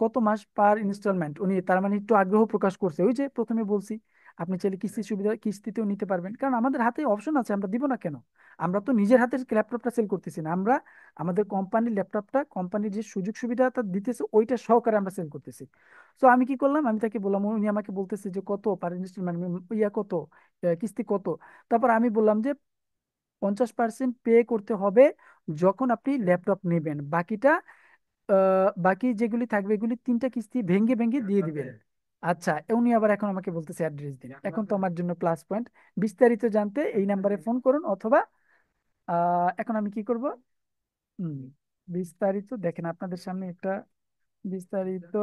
কত মাস পার ইনস্টলমেন্ট। উনি তার মানে একটু আগ্রহ প্রকাশ করছে। ওই যে প্রথমে বলছি, আপনি চাইলে কিস্তি সুবিধা কিস্তিতেও নিতে পারবেন, কারণ আমাদের হাতে অপশন আছে, আমরা দিব না কেন? আমরা তো নিজের হাতের ল্যাপটপটা সেল করতেছি না, আমরা আমাদের কোম্পানির ল্যাপটপটা, কোম্পানির যে সুযোগ সুবিধাটা দিতেছে ওইটা সহকারে আমরা সেল করতেছি। তো আমি কি করলাম, আমি তাকে বললাম, উনি আমাকে বলতেছে যে কত পার ইনস্টলমেন্ট, ইয়া কত, কিস্তি কত। তারপর আমি বললাম যে 50% পে করতে হবে যখন আপনি ল্যাপটপ নেবেন, বাকিটা বাকি যেগুলি থাকবে এগুলি 3টা কিস্তি ভেঙে ভেঙে দিয়ে দিবেন। আচ্ছা, উনি আবার এখন আমাকে বলতেছে অ্যাড্রেস দিন। এখন তো আমার জন্য প্লাস পয়েন্ট। বিস্তারিত জানতে এই নাম্বারে ফোন করুন, অথবা এখন আমি কি করব? হুম, বিস্তারিত দেখেন আপনাদের সামনে একটা বিস্তারিত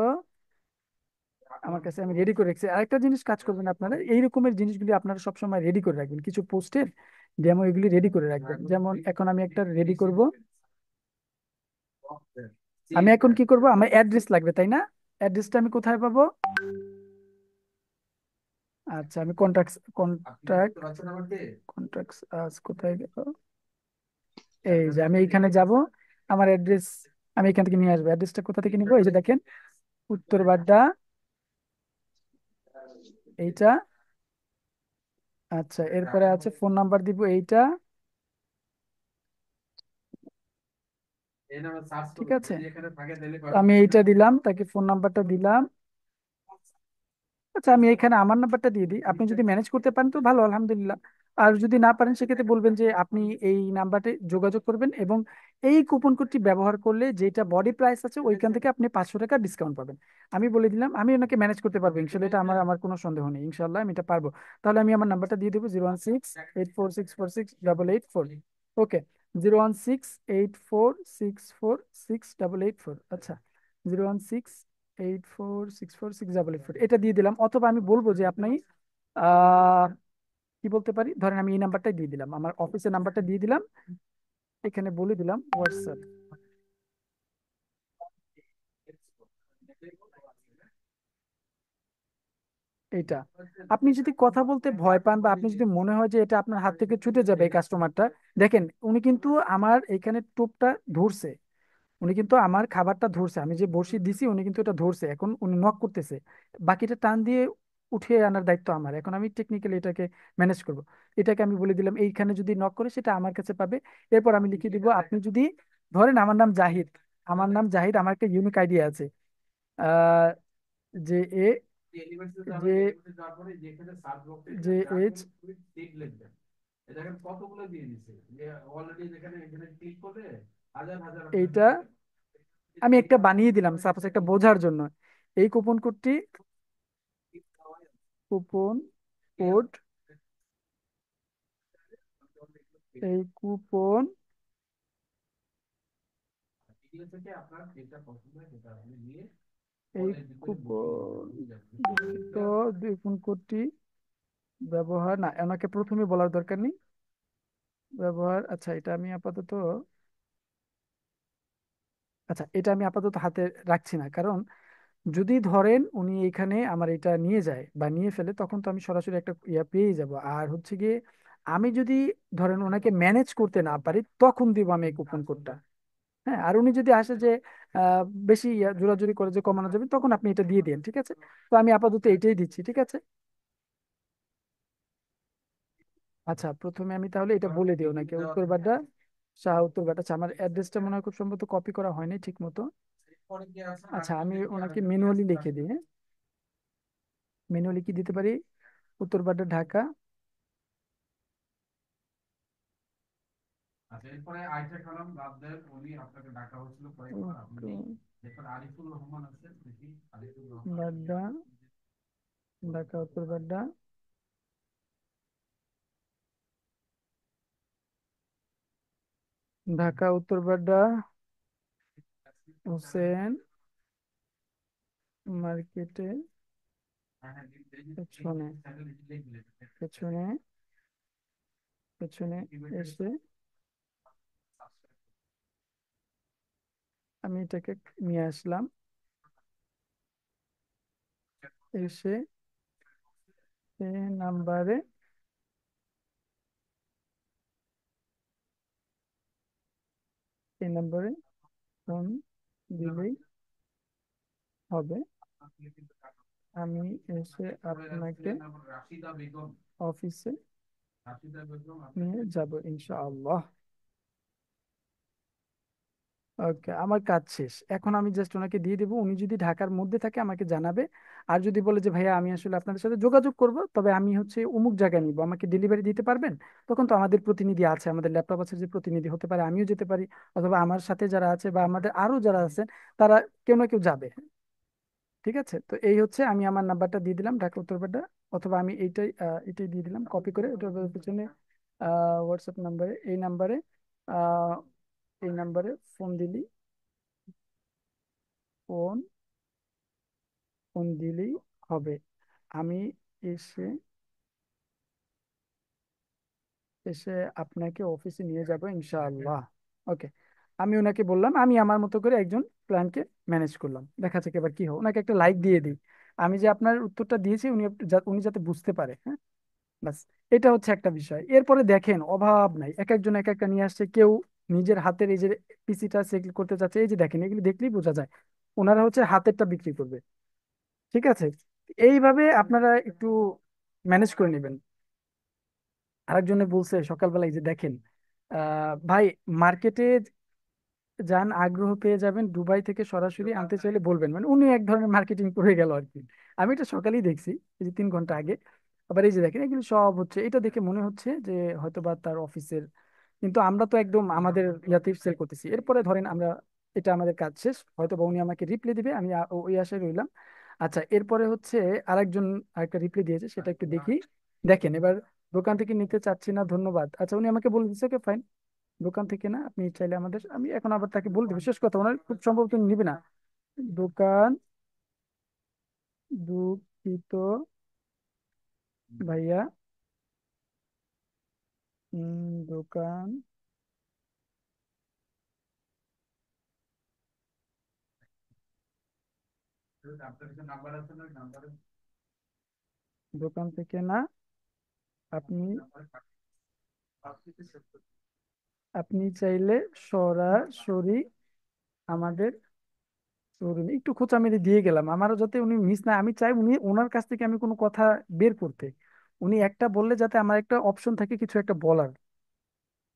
আমার কাছে আমি রেডি করে রাখছি। আরেকটা জিনিস কাজ করবেন আপনারা, এই রকমের জিনিসগুলি আপনারা সবসময় রেডি করে রাখবেন, কিছু পোস্টের ডেমো এগুলি রেডি করে রাখবেন। যেমন এখন আমি একটা রেডি করব। আমি এখন কি করব, আমার অ্যাড্রেস লাগবে তাই না? অ্যাড্রেসটা আমি কোথায় পাবো? আচ্ছা, আমি কন্ট্যাক্ট কোথায় গেল? এই যে আমি এইখানে যাব, আমার অ্যাড্রেস আমি এখান থেকে নিয়ে আসবো। অ্যাড্রেসটা কোথা থেকে নিবো? এই যে দেখেন, উত্তর বাড্ডা, এইটা। আচ্ছা, এরপরে আছে ফোন নাম্বার দিব এইটা। ঠিক আছে, আমি এইটা দিলাম, তাকে ফোন নাম্বারটা দিলাম। আচ্ছা, আমি এখানে আমার নাম্বারটা দিয়ে দিই, আপনি যদি ম্যানেজ করতে পারেন তো ভালো, আলহামদুলিল্লাহ। আর যদি না পারেন সেক্ষেত্রে বলবেন যে আপনি এই নাম্বারে যোগাযোগ করবেন, এবং এই কুপন কোডটি ব্যবহার করলে যেটা বডি প্রাইস আছে ওইখান থেকে আপনি 500 টাকা ডিসকাউন্ট পাবেন। আমি বলে দিলাম, আমি ওনাকে ম্যানেজ করতে পারবো ইনশাল্লাহ, এটা আমার আমার কোনো সন্দেহ নেই, ইনশাল্লাহ আমি এটা পারবো। তাহলে আমি আমার নাম্বারটা দিয়ে দেবো, 016 8464688 4। ওকে, 016 8464688 4। আচ্ছা, 016 8464688 4, এটা দিয়ে দিলাম। অথবা আমি বলবো যে আপনি আহ কি বলতে পারি, ধরেন আমি এই নাম্বারটাই দিয়ে দিলাম, আমার অফিসের নাম্বারটা দিয়ে দিলাম, এখানে বলে দিলাম হোয়াটসঅ্যাপ এইটা। আপনি যদি কথা বলতে ভয় পান, বা আপনি যদি মনে হয় যে এটা আপনার হাত থেকে ছুটে যাবে এই কাস্টমারটা, দেখেন উনি কিন্তু আমার এখানে টোপটা ধরছে, উনি কিন্তু আমার খাবারটা ধরছে, আমি যে বড়শি দিছি উনি কিন্তু এটা ধরছে, এখন উনি নক করতেছে, বাকিটা টান দিয়ে উঠিয়ে আনার দায়িত্ব আমার। এখন আমি টেকনিক্যালি এটাকে ম্যানেজ করব। এটাকে আমি বলে দিলাম এইখানে যদি নক করে সেটা আমার কাছে পাবে। এরপর আমি লিখে দিব, আপনি যদি ধরেন আমার নাম জাহিদ, আমার নাম জাহিদ, আমার একটা ইউনিক আইডিয়া আছে, ah J A J J H, এইটা আমি একটা বানিয়ে দিলাম সাপোজ একটা বোঝার জন্য। এই কুপন কোডটি, কুপন কোড, এই কুপন এই কুপন দুঃখিত, কুপন কোডটি ব্যবহার না, ওনাকে প্রথমে বলার দরকার নেই ব্যবহার। আচ্ছা, এটা আমি আপাতত, আচ্ছা এটা আমি আপাতত হাতে রাখছি না, কারণ যদি ধরেন উনি এখানে আমার এটা নিয়ে যায় বা নিয়ে ফেলে, তখন তো আমি সরাসরি একটা ইয়া পেয়ে যাব। আর হচ্ছে গিয়ে আমি যদি ধরেন ওনাকে ম্যানেজ করতে না পারি, তখন দিব আমি এই কুপন কোডটা। হ্যাঁ, আর উনি যদি আসে যে আহ, বেশি জোরাজুরি করে যে কমানো যাবে, তখন আপনি এটা দিয়ে দিন, ঠিক আছে? তো আমি আপাতত এটাই দিচ্ছি, ঠিক আছে? আচ্ছা, প্রথমে আমি তাহলে এটা বলে দিই ওনাকে, উত্তরবাড্ডা, শাহ উত্তরবাড্ডা। আচ্ছা, আমার অ্যাড্রেসটা মনে হয় খুব সম্ভবত কপি করা হয়নি ঠিক মতো। আচ্ছা, আমি ওনাকে ম্যানুয়ালি লিখে দিই, হ্যাঁ, ম্যানুয়ালি কি দিতে পারি, উত্তরবাড্ডা, ঢাকা। বাড্ডা, ঢাকা উত্তরবাড্ডা, ঢাকা উত্তরবাড্ডা, হোসেন মার্কেটে পেছনে, পেছনে, পেছনে এসে আমি এটাকে নিয়ে আসলাম, এসে এই নাম্বারে, এই নাম্বারে ফোন দিলেই হবে। আমি এসে আপনাকে অফিসে নিয়ে যাব ইনশাআল্লাহ। ওকে, আমার কাজ শেষ। এখন আমি জাস্ট ওনাকে দিয়ে দেবো, উনি যদি ঢাকার মধ্যে থাকে আমাকে জানাবে। আর যদি বলে যে ভাইয়া আমি আসলে আপনাদের সাথে যোগাযোগ করব, তবে আমি হচ্ছে অমুক জায়গায় নিব, আমাকে ডেলিভারি দিতে পারবেন, তখন তো আমাদের প্রতিনিধি আছে, আমাদের ল্যাপটপ আছে, যে প্রতিনিধি হতে পারে, আমিও যেতে পারি, অথবা আমার সাথে যারা আছে বা আমাদের আরো যারা আছেন তারা কেউ না কেউ যাবে। ঠিক আছে, তো এই হচ্ছে, আমি আমার নাম্বারটা দিয়ে দিলাম, ঢাকা উত্তরপাড়া, অথবা আমি এইটাই দিয়ে দিলাম কপি করে, ওটার পিছনে হোয়াটসঅ্যাপ নাম্বারে, আহ এই নাম্বারে ফোন দিলি, ফোন ফোন দিলেই হবে। আমি এসে এসে আপনাকে অফিসে নিয়ে যাব ইনশাআল্লাহ। ওকে, আমি ওনাকে বললাম, আমি আমার মতো করে একজন ক্লায়েন্টকে ম্যানেজ করলাম, দেখা যাক এবার কি হয়। ওনাকে একটা লাইক দিয়ে দিই, আমি যে আপনার উত্তরটা দিয়েছি উনি যাতে বুঝতে পারে, হ্যাঁ। বাস, এটা হচ্ছে একটা বিষয়। এরপরে দেখেন, অভাব নাই, এক একজন এক একটা নিয়ে আসছে, কেউ নিজের হাতের এই যে পিসিটা সেল করতে চাচ্ছে, এই যে দেখেন, এগুলি দেখলেই বোঝা যায় ওনারা হচ্ছে হাতেরটা বিক্রি করবে। ঠিক আছে, এইভাবে আপনারা একটু ম্যানেজ করে নেবেন। আরেকজনে বলছে সকালবেলা, এই যে দেখেন, ভাই, মার্কেটে যান, আগ্রহ পেয়ে যাবেন, দুবাই থেকে সরাসরি আনতে চাইলে বলবেন, মানে উনি এক ধরনের মার্কেটিং করে গেল আর কি। আমি এটা সকালেই দেখছি, এই যে 3 ঘন্টা আগে। আবার এই যে দেখেন, এগুলো সব হচ্ছে, এটা দেখে মনে হচ্ছে যে হয়তোবা তার অফিসের, কিন্তু আমরা তো একদম আমাদের ইয়াতে সেল করতেছি। এরপরে ধরেন আমরা, এটা আমাদের কাজ শেষ, হয়তো বা উনি আমাকে রিপ্লাই দিবে, আমি ওই আশায় রইলাম। আচ্ছা, এরপরে হচ্ছে আরেকজন আরেকটা রিপ্লাই দিয়েছে, সেটা একটু দেখি। দেখেন এবার, দোকান থেকে নিতে চাচ্ছি না ধন্যবাদ। আচ্ছা, উনি আমাকে বলে দিচ্ছে, ওকে ফাইন, দোকান থেকে না, আপনি চাইলে আমাদের, আমি এখন আবার তাকে বলতে, বিশেষ কথা ওনার খুব সম্ভবত উনি নিবে না। দোকান, দুঃখিত ভাইয়া, দোকান, দোকান থেকে না, আপনি আপনি চাইলে সরাসরি আমাদের শোরুমে, একটু খোঁচা মেরে দিয়ে গেলাম, আমারও যাতে উনি মিস না, আমি চাই উনি, ওনার কাছ থেকে আমি কোনো কথা বের করতে, উনি একটা বললে যাতে আমার একটা অপশন থাকে কিছু একটা বলার।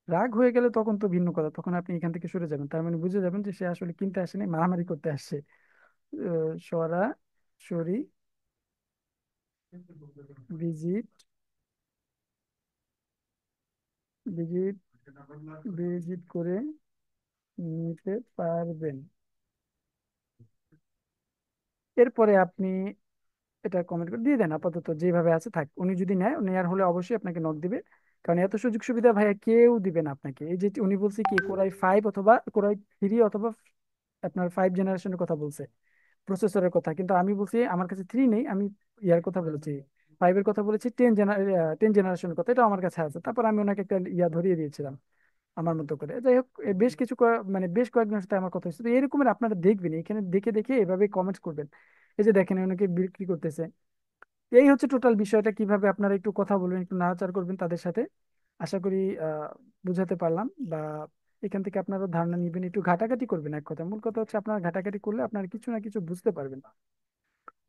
রাগ হয়ে গেলে তখন তো ভিন্ন কথা, তখন আপনি এখান থেকে সরে যাবেন, তার মানে বুঝে যাবেন যে সে আসলে কিনতে আসেনি, মারামারি করতে আসছে। সরাসরি ভিজিট ভিজিট ভিজিট করে নিতে পারবেন। এরপরে আপনি এটা কমেন্ট করে দিয়ে দেন, আপাতত যেভাবে আছে থাক, উনি যদি নেয়, নেয়ার হলে অবশ্যই আপনাকে নক দিবে। কারণ এত সুযোগ সুবিধা ভাইয়া কেউ দিবে না আপনাকে। এই যে উনি বলছে কি, কোরাই 5 অথবা কোরাই 3 অথবা আপনার 5 জেনারেশনের কথা বলছে, প্রসেসরের কথা, কিন্তু আমি বলছি আমার কাছে 3 নেই, আমি ইয়ার কথা বলেছি, 5-এর কথা বলেছি, 10 জেনারেশনের কথা, এটা আমার কাছে আছে। তারপর আমি ওনাকে একটা ইয়া ধরিয়ে দিয়েছিলাম আমার মতো করে। যাই হোক, বেশ কিছু মানে বেশ কয়েকজনের সাথে আমার কথা হচ্ছে, তো এরকমের আপনারা দেখবেন, এখানে দেখে দেখে এভাবে কমেন্টস করবেন। এই যে দেখেন, অনেকে বিক্রি করতেছে। এই হচ্ছে টোটাল বিষয়টা, কিভাবে আপনারা একটু কথা বলবেন, একটু নাড়াচাড়া করবেন তাদের সাথে। আশা করি বুঝাতে পারলাম, বা এখান থেকে আপনারা ধারণা নিবেন, একটু ঘাটাঘাটি করবেন। এক কথা, মূল কথা হচ্ছে আপনারা ঘাটাঘাটি করলে আপনারা কিছু না কিছু বুঝতে পারবেন।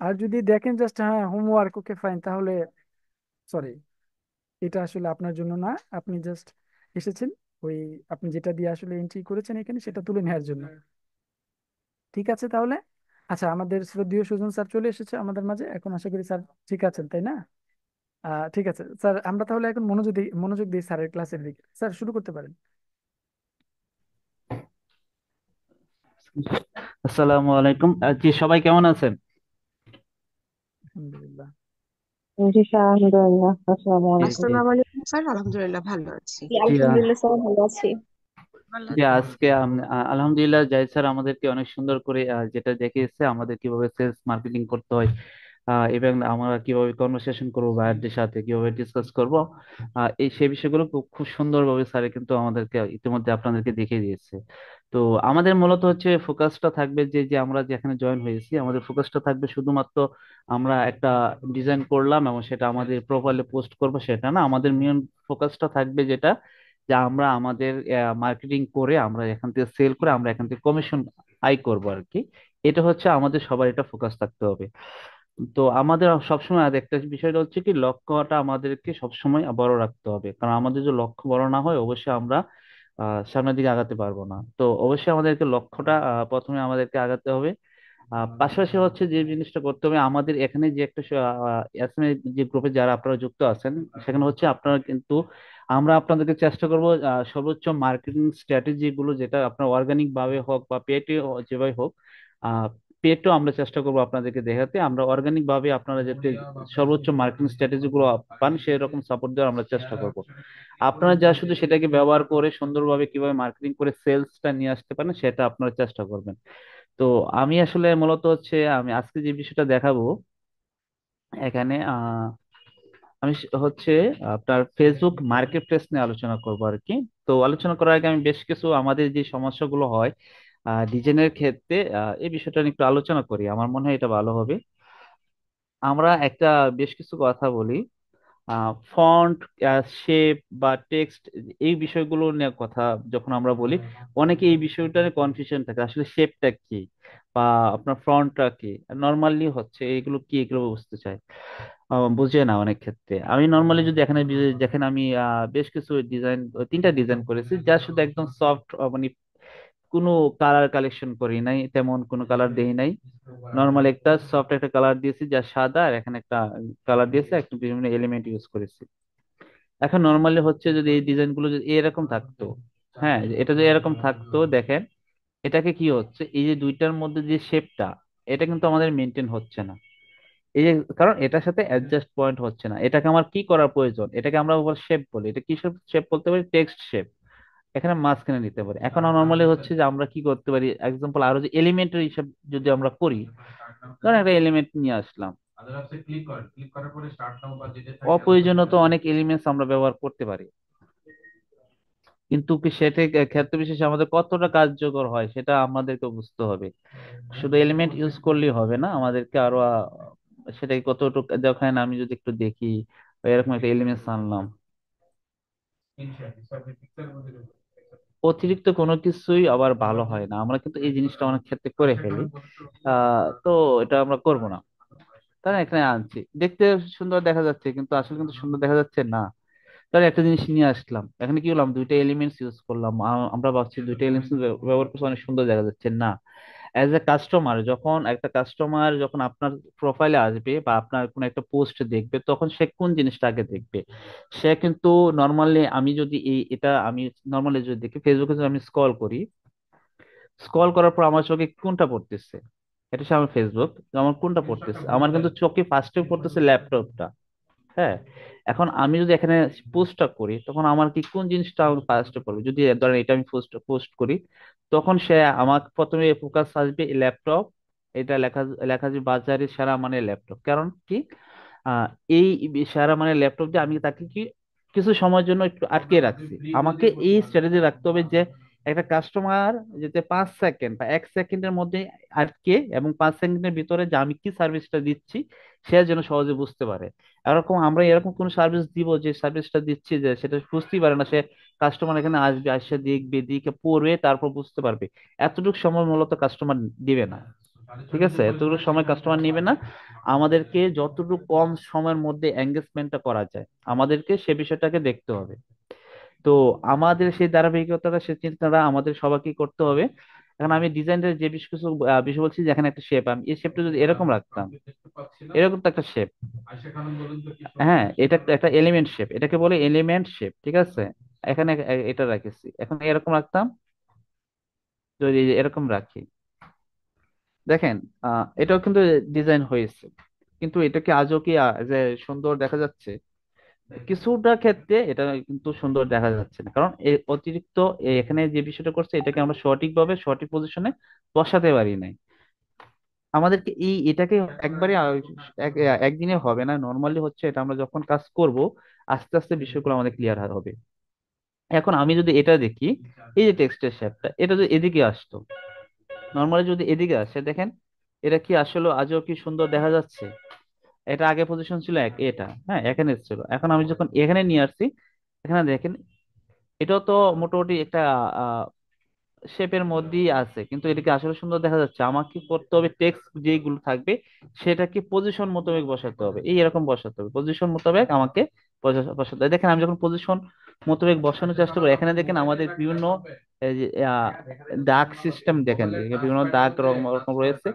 আর যদি দেখেন জাস্ট হ্যাঁ হোমওয়ার্ক, ওকে ফাইন, তাহলে সরি, এটা আসলে আপনার জন্য না। আপনি জাস্ট এসেছেন ওই, আপনি যেটা দিয়ে আসলে এন্ট্রি করেছেন এখানে, সেটা তুলে নেওয়ার জন্য। ঠিক আছে তাহলে। আচ্ছা, আমাদের শ্রদ্ধেয় সুজন স্যার চলে এসেছে আমাদের মাঝে, এখন আশা করি স্যার ঠিক আছেন, তাই না? ঠিক আছে স্যার, আমরা তাহলে এখন মনোযোগ দিই স্যারের ক্লাসের দিকে। স্যার, শুরু করতে পারেন। আসসালামু আলাইকুম। জি, সবাই কেমন আছেন? আলহামদুলিল্লাহ। জি স্যার, আলহামদুলিল্লাহ। আসসালামু জি আলাইকুম। জি আসসালামু আলাইকুম স্যার, আলহামদুলিল্লাহ ভালো আছি। জি, জি আলহামদুলিল্লাহ স্যার, ভালো আছি। ভালো জি, আছি। আজকে আলহামদুলিল্লাহ জাহিদ স্যার আমাদেরকে অনেক সুন্দর করে যেটা দেখিয়েছে আমাদের কিভাবে সেলস মার্কেটিং করতে হয়, এবং আমরা কিভাবে কনভারসেশন করবো বায়ারদের সাথে, কিভাবে ডিসকাস করব, এই সেই বিষয়গুলো খুব খুব সুন্দরভাবে স্যারে কিন্তু আমাদেরকে ইতিমধ্যে আপনাদেরকে দেখিয়ে দিয়েছে। তো আমাদের মূলত হচ্ছে ফোকাসটা থাকবে যে যে আমরা যেখানে জয়েন হয়েছি, আমাদের ফোকাসটা থাকবে শুধুমাত্র আমরা একটা ডিজাইন করলাম এবং সেটা আমাদের প্রোফাইলে পোস্ট করবো, সেটা না। আমাদের মেন ফোকাসটা থাকবে যেটা, যে আমরা আমাদের মার্কেটিং করে, আমরা এখান থেকে সেল করে, আমরা এখান থেকে কমিশন আয় করবো আর কি। এটা হচ্ছে আমাদের সবার, এটা ফোকাস থাকতে হবে। তো আমাদের সবসময় আর একটা বিষয়টা হচ্ছে কি, লক্ষ্যটা আমাদেরকে সবসময় বড় রাখতে হবে, কারণ আমাদের যে লক্ষ্য বড় না হয় অবশ্যই আমরা সামনের দিকে আগাতে পারবো না। তো অবশ্যই আমাদেরকে লক্ষ্যটা প্রথমে আমাদেরকে আগাতে হবে। পাশাপাশি হচ্ছে যে জিনিসটা করতে হবে, আমাদের এখানে যে একটা এসএমএ যে গ্রুপে যারা আপনারা যুক্ত আছেন, সেখানে হচ্ছে আপনারা কিন্তু, আমরা আপনাদেরকে চেষ্টা করব সর্বোচ্চ মার্কেটিং স্ট্র্যাটেজি গুলো, যেটা আপনার অর্গানিক ভাবে হোক বা পেটে যেভাবে হোক, পেটও আমরা চেষ্টা করবো আপনাদেরকে দেখাতে। আমরা অর্গানিক ভাবে আপনারা যাতে সর্বোচ্চ মার্কেটিং স্ট্র্যাটেজি গুলো পান, সেই রকম সাপোর্ট দেওয়ার আমরা চেষ্টা করব। আপনারা যা শুধু সেটাকে ব্যবহার করে সুন্দরভাবে কিভাবে মার্কেটিং করে সেলসটা নিয়ে আসতে পারেন, সেটা আপনারা চেষ্টা করবেন। তো আমি আসলে মূলত হচ্ছে, আমি আজকে যে বিষয়টা দেখাবো এখানে, আমি হচ্ছে আপনার ফেসবুক মার্কেট প্লেস নিয়ে আলোচনা করবো আর কি। তো আলোচনা করার আগে আমি বেশ কিছু আমাদের যে সমস্যাগুলো হয় ডিজাইনের ক্ষেত্রে, এই বিষয়টা নিয়ে একটু আলোচনা করি, আমার মনে হয় এটা ভালো হবে। আমরা একটা বেশ কিছু কথা বলি, ফন্ট, শেপ বা টেক্সট, এই বিষয়গুলো নিয়ে কথা যখন আমরা বলি, অনেকে এই বিষয়টা নিয়ে কনফিউশন থাকে, আসলে শেপটা কি বা আপনার ফ্রন্টটা কি। নর্মালি হচ্ছে এগুলো কি, এগুলো বুঝতে চাই, বুঝে না অনেক ক্ষেত্রে। আমি নর্মালি যদি এখানে দেখেন, আমি বেশ কিছু ডিজাইন, তিনটা ডিজাইন করেছি, যা শুধু একদম সফট, মানে কোনো কালার কালেকশন করি নাই, তেমন কোনো কালার দেই নাই। নর্মাল একটা সফট একটা কালার দিয়েছি যা সাদা, আর এখানে একটা কালার দিয়েছি, একটা বিভিন্ন এলিমেন্ট ইউজ করেছি। এখন নর্মালি হচ্ছে যদি এই ডিজাইন গুলো যদি এরকম থাকতো, হ্যাঁ, এটা যদি এরকম থাকতো, দেখেন এটাকে কি হচ্ছে, এই যে দুইটার মধ্যে যে শেপটা, এটা কিন্তু আমাদের মেনটেন হচ্ছে না। এই যে, কারণ এটার সাথে অ্যাডজাস্ট পয়েন্ট হচ্ছে না। এটাকে আমার কি করার প্রয়োজন, এটাকে আমরা শেপ বলি, এটা কি শেপ বলতে পারি, টেক্সট শেপ। এখানে মাঝখানে নিতে পারি। এখন নর্মালি হচ্ছে যে আমরা কি করতে পারি, এক্সাম্পল আরো যে এলিমেন্টের হিসাব যদি আমরা করি, ধরেন একটা এলিমেন্ট নিয়ে আসলাম, অপ্রয়োজনীয় তো অনেক এলিমেন্টস আমরা ব্যবহার করতে পারি, কিন্তু কি সেটা ক্ষেত্র বিশেষে আমাদের কতটা কার্যকর হয় সেটা আমাদেরকে বুঝতে হবে। শুধু এলিমেন্ট ইউজ করলেই হবে না, আমাদেরকে আরো সেটাকে কতটুকু দেখেন, আমি যদি একটু দেখি, এরকম একটা এলিমেন্টস আনলাম, অতিরিক্ত কোনো কিছুই আবার ভালো হয় না, আমরা কিন্তু এই জিনিসটা অনেক ক্ষেত্রে করে ফেলি। তো এটা আমরা করব না। তাহলে এখানে আনছি, দেখতে সুন্দর দেখা যাচ্ছে, কিন্তু আসলে কিন্তু সুন্দর দেখা যাচ্ছে না। তাহলে একটা জিনিস নিয়ে আসলাম, এখানে কি করলাম, দুইটা এলিমেন্টস ইউজ করলাম, আমরা ভাবছি দুইটা এলিমেন্টস ব্যবহার করছি অনেক সুন্দর দেখা যাচ্ছে না। অ্যাজ এ কাস্টমার, যখন একটা কাস্টমার যখন আপনার প্রোফাইলে আসবে বা আপনার কোন একটা পোস্ট দেখবে, তখন সে কোন জিনিসটা আগে দেখবে? সে কিন্তু নর্মালি, আমি যদি এটা আমি নর্মালি যদি দেখি, ফেসবুকে যদি আমি স্ক্রল করি, স্ক্রল করার পর আমার চোখে কোনটা পড়তেছে, এটা হচ্ছে আমার ফেসবুক। আমার কোনটা পড়তেছে, আমার কিন্তু চোখে ফার্স্টে পড়তেছে ল্যাপটপটা। হ্যাঁ, এখন আমি যদি এখানে পোস্টটা করি, তখন আমার কি কোন জিনিসটা আমার ফার্স্টে পড়বে? যদি ধরেন এটা আমি পোস্ট পোস্ট করি, তখন সে আমার প্রথমে ফোকাস আসবে ল্যাপটপ। এটা লেখা লেখা যে বাজারে সেরা মানে ল্যাপটপ, কারণ কি, আহ এই সেরা মানে ল্যাপটপ যে আমি তাকে কি কিছু সময়ের জন্য একটু আটকে রাখছি। আমাকে এই স্ট্র্যাটেজি রাখতে হবে যে একটা কাস্টমার যাতে 5 সেকেন্ড বা 1 সেকেন্ডের মধ্যে আটকে, এবং 5 সেকেন্ডের ভিতরে যে আমি কি সার্ভিসটা দিচ্ছি সে যেন সহজে বুঝতে পারে। এরকম আমরা এরকম কোন সার্ভিস দিব যে সার্ভিসটা দিচ্ছি যে সেটা বুঝতেই পারে না, সে কাস্টমার এখানে আসবে, আসে দেখবে, দিকে পড়বে, তারপর বুঝতে পারবে। এতটুকু সময় মূলত কাস্টমার দিবে না। ঠিক আছে, এতটুকু সময় কাস্টমার নিবে না। আমাদেরকে যতটুকু কম সময়ের মধ্যে এঙ্গেজমেন্টটা করা যায়, আমাদেরকে সে বিষয়টাকে দেখতে হবে। তো আমাদের সেই ধারাবাহিকতাটা, সেই চিন্তাটা আমাদের সবাইকে করতে হবে। এখন আমি ডিজাইনের যে বেশ কিছু বিষয় বলছি, যে এখানে একটা শেপ, আমি এই শেপটা যদি এরকম রাখতাম, এরকম তো একটা শেপ, হ্যাঁ, এটা একটা একটা এলিমেন্ট শেপ, এটাকে বলে এলিমেন্ট শেপ, ঠিক আছে। এখানে এটা রাখেছি, এখন এরকম রাখতাম, যদি এরকম রাখি, দেখেন এটাও কিন্তু ডিজাইন হয়েছে, কিন্তু এটা কি আজও কি যে সুন্দর দেখা যাচ্ছে? কিছুটা ক্ষেত্রে এটা কিন্তু সুন্দর দেখা যাচ্ছে না, কারণ অতিরিক্ত এখানে যে বিষয়টা করছে, এটাকে আমরা সঠিকভাবে সঠিক পজিশনে বসাতে পারি নাই। আমাদেরকে এটাকে একবারে একদিনে হবে না, নর্মালি হচ্ছে এটা আমরা যখন কাজ করব আস্তে আস্তে বিষয়গুলো আমাদের ক্লিয়ার হবে। এখন আমি যদি এটা দেখি, এই যে টেক্সটের শেপটা এটা যদি এদিকে আসতো, নর্মালি যদি এদিকে আসে দেখেন, এটা কি আসলে আজও কি সুন্দর দেখা যাচ্ছে? এটা আগে পজিশন ছিল এটা, হ্যাঁ এখানে ছিল, এখন আমি যখন এখানে নিয়ে আসছি, এখানে দেখেন এটাও তো মোটামুটি একটা শেপের মধ্যেই আছে, কিন্তু এটাকে আসলে সুন্দর দেখা যাচ্ছে। আমাকে কি করতে হবে, টেক্সট যেগুলো থাকবে সেটাকে পজিশন মোতাবেক বসাতে হবে, এই এরকম বসাতে হবে, পজিশন মোতাবেক আমাকে বসাতে হবে। দেখেন আমি যখন পজিশন মোতাবেক বসানোর চেষ্টা করি, এখানে দেখেন আমাদের বিভিন্ন এই যে, দাগ সিস্টেম দেখেন, বিভিন্ন দাগ রকম রয়েছে।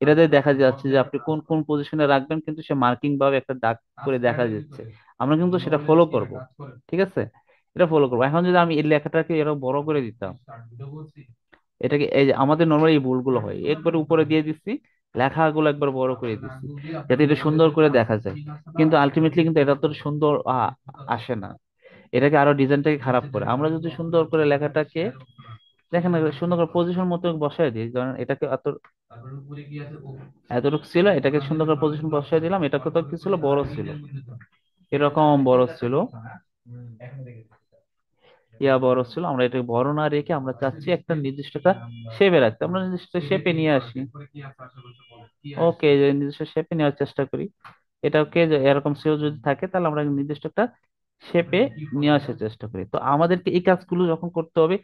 এটাতে দেখা যাচ্ছে যে আপনি কোন কোন পজিশনে রাখবেন, কিন্তু সে মার্কিং ভাবে একটা দাগ করে দেখা যাচ্ছে। আমরা কিন্তু সেটা ফলো করব, ঠিক আছে? এটা ফলো করবো। এখন যদি আমি এই লেখাটাকে এরকম বড় করে দিতাম, এটাকে এই যে আমাদের নর্মালি এই ভুলগুলো হয়, একবার উপরে দিয়ে দিচ্ছি, লেখাগুলো একবার বড় করে দিচ্ছি যাতে এটা সুন্দর করে দেখা যায়, কিন্তু আলটিমেটলি কিন্তু এটা তো সুন্দর আসে না। এটাকে আরো ডিজাইনটাকে খারাপ করে। আমরা যদি সুন্দর করে লেখাটাকে দেখেন না, সুন্দর করে পজিশন মতো বসায় দিই, ধরেন এটাকে এতটুকু ছিল, এটাকে সুন্দর করে পজিশন বসায় দিলাম, এটা কত কি ছিল, বড় ছিল, এরকম বড় ছিল, বড় ছিল। আমরা এটাকে বড় না রেখে আমরা চাচ্ছি একটা নির্দিষ্ট একটা শেপে রাখতে, আমরা নির্দিষ্ট শেপে নিয়ে আসি। ওকে, যে নির্দিষ্ট শেপে নেওয়ার চেষ্টা করি। এটাকে এরকম সেও যদি থাকে তাহলে আমরা নির্দিষ্ট একটা শেপে নিয়ে আসার চেষ্টা করি। তো আমাদেরকে এই কাজগুলো যখন করতে হবে,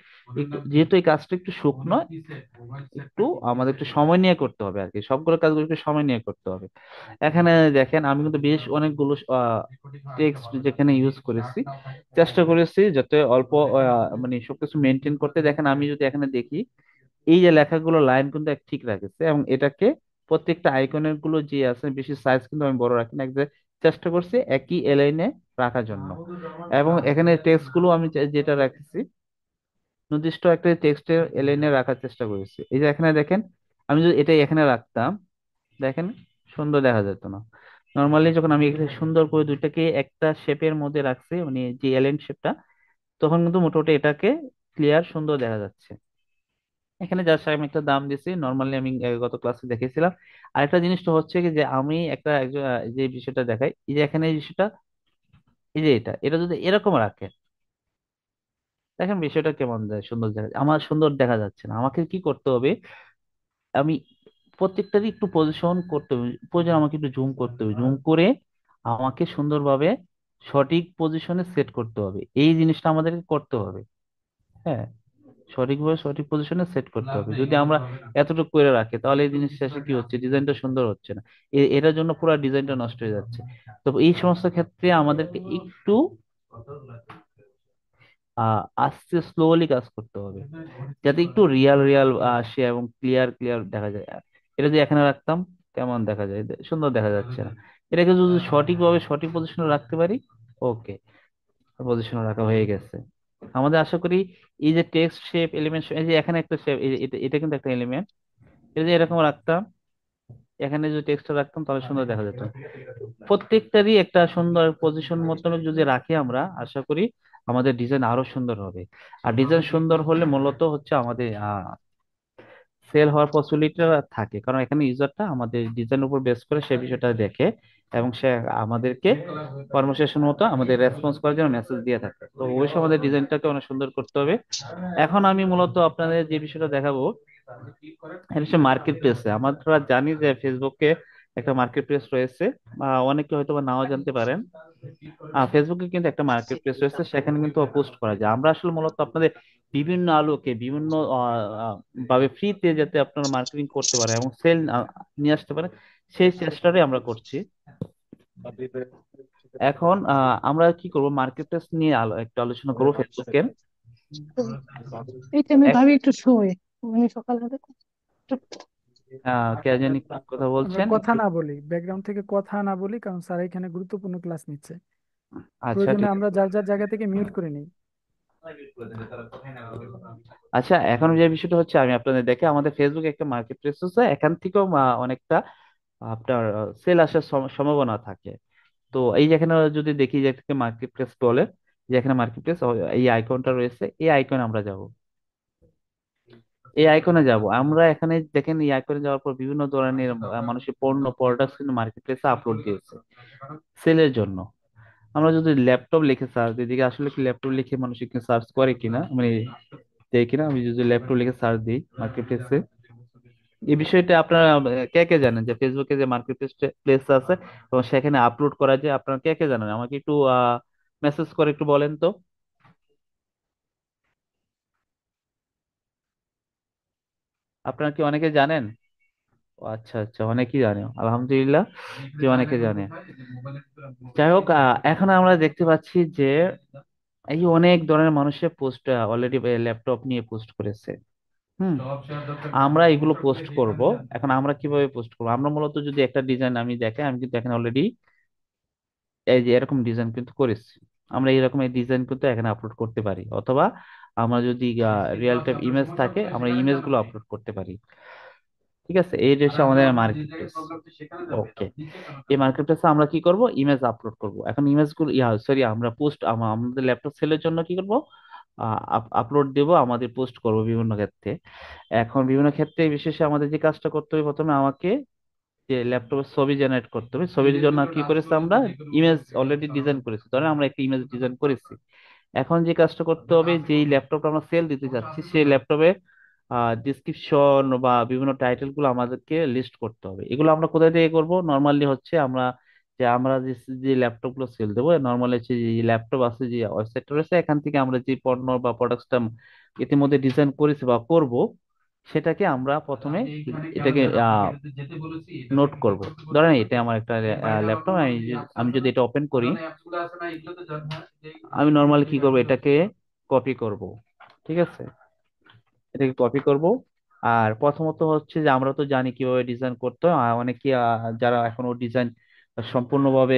যেহেতু এই কাজটা একটু শুকনো, একটু আমাদের একটু সময় নিয়ে করতে হবে আর কি, সবগুলো কাজগুলো একটু সময় নিয়ে করতে হবে। এখানে দেখেন আমি কিন্তু বেশ অনেকগুলো টেক্সট যেখানে ইউজ করেছি, চেষ্টা করেছি যাতে অল্প মানে সবকিছু মেনটেন করতে। দেখেন আমি যদি এখানে দেখি, এই যে লেখাগুলো লাইন কিন্তু ঠিক রাখেছে, এবং এটাকে প্রত্যেকটা আইকনের গুলো যে আছে বেশি সাইজ কিন্তু আমি বড় রাখি না, এক জায়গায় চেষ্টা করছি একই এলাইনে রাখার জন্য। এবং এখানে টেক্সট গুলো আমি যেটা রাখছি, নির্দিষ্ট একটা টেক্সটের এলাইনে রাখার চেষ্টা করেছি। এই যে এখানে দেখেন, আমি যদি এটা এখানে রাখতাম, দেখেন সুন্দর দেখা যেত না। নর্মালি যখন আমি এখানে সুন্দর করে দুইটাকে একটা শেপের মধ্যে রাখছি, মানে যে এলাইন শেপটা, তখন কিন্তু মোটামুটি এটাকে ক্লিয়ার সুন্দর দেখা যাচ্ছে। এখানে জাস্ট আমি একটা দাম দিছি, নর্মালি আমি গত ক্লাসে দেখেছিলাম। আরেকটা জিনিসটা হচ্ছে কি, যে আমি একটা একজন যে বিষয়টা দেখাই, এই যে এখানে এই বিষয়টা, এই যে এটা যদি এরকম রাখে, দেখেন বিষয়টা কেমন যায়, সুন্দর দেখা যায়। আমার সুন্দর দেখা যাচ্ছে না, আমাকে কি করতে হবে, আমি প্রত্যেকটারই একটু পজিশন করতে হবে, প্রয়োজন আমাকে একটু জুম করতে হবে, জুম করে আমাকে সুন্দরভাবে সঠিক পজিশনে সেট করতে হবে, এই জিনিসটা আমাদেরকে করতে হবে। হ্যাঁ, সঠিকভাবে সঠিক পজিশনে সেট করতে হবে। যদি আমরা এতটুকু করে রাখি তাহলে এই জিনিস শেষে কি হচ্ছে, ডিজাইনটা সুন্দর হচ্ছে না, এটার জন্য পুরো ডিজাইনটা নষ্ট হয়ে যাচ্ছে। তো এই সমস্ত ক্ষেত্রে আমাদেরকে একটু আস্তে স্লোলি কাজ করতে হবে, যাতে একটু রিয়াল রিয়াল আসে এবং ক্লিয়ার ক্লিয়ার দেখা যায়। এটা যদি এখানে রাখতাম কেমন দেখা যায়, সুন্দর দেখা যাচ্ছে না। এটাকে যদি সঠিকভাবে সঠিক পজিশনে রাখতে পারি, ওকে, পজিশনে রাখা হয়ে গেছে আমাদের। আশা করি এই যে টেক্সট শেপ এলিমেন্ট, এই যে এখানে একটা শেপ, এটা এটা কিন্তু একটা এলিমেন্ট, এটা যে এরকম রাখতাম, এখানে যদি টেক্সট রাখতাম তাহলে সুন্দর দেখা যেত। প্রত্যেকটারই একটা সুন্দর পজিশন মতন যদি রাখি আমরা, আশা করি আমাদের ডিজাইন আরো সুন্দর হবে। আর ডিজাইন সুন্দর হলে মূলত হচ্ছে আমাদের সেল হওয়ার পসিবিলিটিটা থাকে, কারণ এখানে ইউজারটা আমাদের ডিজাইন উপর বেস করে সে বিষয়টা দেখে, এবং সে আমাদেরকে কনভারসেশন মতো আমাদের রেসপন্স করার জন্য মেসেজ দিয়ে থাকে। তো অবশ্যই আমাদের ডিজাইনটাকে অনেক সুন্দর করতে হবে। এখন আমি মূলত আপনাদের যে বিষয়টা দেখাবো, এটা হচ্ছে মার্কেট প্লেসে। আমরা জানি যে ফেসবুকে একটা মার্কেট প্লেস রয়েছে, অনেকে হয়তো বা নাও জানতে পারেন। ফেসবুকে কিন্তু একটা মার্কেট প্লেস রয়েছে, সেখানে কিন্তু পোস্ট করা যায়। আমরা আসলে মূলত আপনাদের বিভিন্ন আলোকে বিভিন্ন ভাবে ফ্রিতে যাতে আপনারা মার্কেটিং করতে পারে এবং সেল নিয়ে আসতে পারে, সেই চেষ্টাটাই আমরা করছি। এখন আমরা কি করব, মার্কেট প্লেস নিয়ে একটু আলোচনা করবো ফেসবুকের। এই টাইমে এক ভাবি একটু শোয়, মানে সকালে কে জানি কথা আমরা বলছেন কথা একটু। না বলি, ব্যাকগ্রাউন্ড থেকে কথা না বলি, কারণ স্যার এখানে গুরুত্বপূর্ণ ক্লাস নিচ্ছে। আচ্ছা প্রয়োজনে ঠিক আমরা যার যার জায়গা থেকে মিউট করে নিই। আচ্ছা, এখন যে বিষয়টা হচ্ছে, আমি আপনাদের দেখে আমাদের ফেসবুকে একটা মার্কেট প্লেস আছে, এখান থেকেও অনেকটা আপনার সেল আসার সম্ভাবনা থাকে। তো এই যেখানে যদি দেখি যে মার্কেট প্লেস বলে, যেখানে মার্কেট প্লেস এই আইকনটা রয়েছে, এই আইকনে আমরা যাব। এই আইকনে যাব আমরা। এখানে দেখেন এই আইকনে যাওয়ার পর বিভিন্ন ধরনের মানুষের পণ্য প্রোডাক্টস কিন্তু মার্কেট প্লেসে আপলোড দিয়েছে সেলের জন্য। আমরা যদি ল্যাপটপ লিখে সার্চ দিই, দেখি আসলে কি ল্যাপটপ লিখে মানুষ কি সার্চ করে কিনা, মানে দেয় কিনা। আমি যদি ল্যাপটপ লিখে সার্চ দিই মার্কেট প্লেসে, এই বিষয়টা আপনারা কে কে জানেন যে ফেসবুকে যে মার্কেট প্লেস আছে এবং সেখানে আপলোড করা যায়, আপনারা কে কে জানেন আমাকে একটু মেসেজ করে একটু বলেন তো। আপনারা কি অনেকে জানেন? ও আচ্ছা আচ্ছা, অনেকেই জানে, আলহামদুলিল্লাহ যে অনেকে জানে। যাই হোক, এখন আমরা দেখতে পাচ্ছি যে এই অনেক ধরনের মানুষের পোস্ট অলরেডি ল্যাপটপ নিয়ে পোস্ট করেছে। হুম। আমরা এগুলো পোস্ট করব। এখন আমরা কিভাবে পোস্ট করবো? আমরা মূলত যদি একটা ডিজাইন আমি দেখে, আমি কিন্তু এখানে অলরেডি এই যে এরকম ডিজাইন কিন্তু করেছি। আমরা এইরকম এই ডিজাইন কিন্তু এখানে আপলোড করতে পারি, অথবা আমরা যদি রিয়েল টাইম ইমেজ থাকে আমরা ইমেজ গুলো আপলোড করতে পারি। ঠিক আছে, এই হচ্ছে আমাদের মার্কেট প্লেস। ওকে, এই মার্কেট প্লেসে আমরা কি করব? ইমেজ আপলোড করব। এখন ইমেজ গুলো সরি, আমরা পোস্ট আমাদের ল্যাপটপ সেলের জন্য কি করব? আপলোড দেব, আমাদের পোস্ট করব বিভিন্ন ক্ষেত্রে। এখন বিভিন্ন ক্ষেত্রে বিশেষে আমাদের যে কাজটা করতে হবে, প্রথমে আমাকে যে ল্যাপটপের ছবি জেনারেট করতে হবে। ছবির জন্য কি করেছি আমরা? ইমেজ অলরেডি ডিজাইন করেছি, ধরেন আমরা একটা ইমেজ ডিজাইন করেছি। এখন যে কাজটা করতে হবে, যেই ল্যাপটপটা আমরা সেল দিতে যাচ্ছি সেই ল্যাপটপে ডিসক্রিপশন বা বিভিন্ন টাইটেল গুলো আমাদেরকে লিস্ট করতে হবে। এগুলো আমরা কোথায় থেকে করব? নর্মালি হচ্ছে আমরা যে যে ল্যাপটপ গুলো সেল দেবো, নর্মালি হচ্ছে যে ল্যাপটপ আছে, যে ওয়েবসাইট রয়েছে, এখান থেকে আমরা যে পণ্য বা প্রোডাক্টসটা ইতিমধ্যে ডিজাইন করেছি বা করব, সেটাকে আমরা প্রথমে এটাকে নোট করব। ধরেন এটা আমার একটা ল্যাপটপ, আমি যদি এটা ওপেন করি, আমি নর্মালি কি করব? এটাকে কপি করব। ঠিক আছে, এটাকে কপি করব। আর প্রথমত হচ্ছে যে আমরা তো জানি কিভাবে ডিজাইন করতে হয়। অনেকে যারা এখনো ডিজাইন সম্পূর্ণভাবে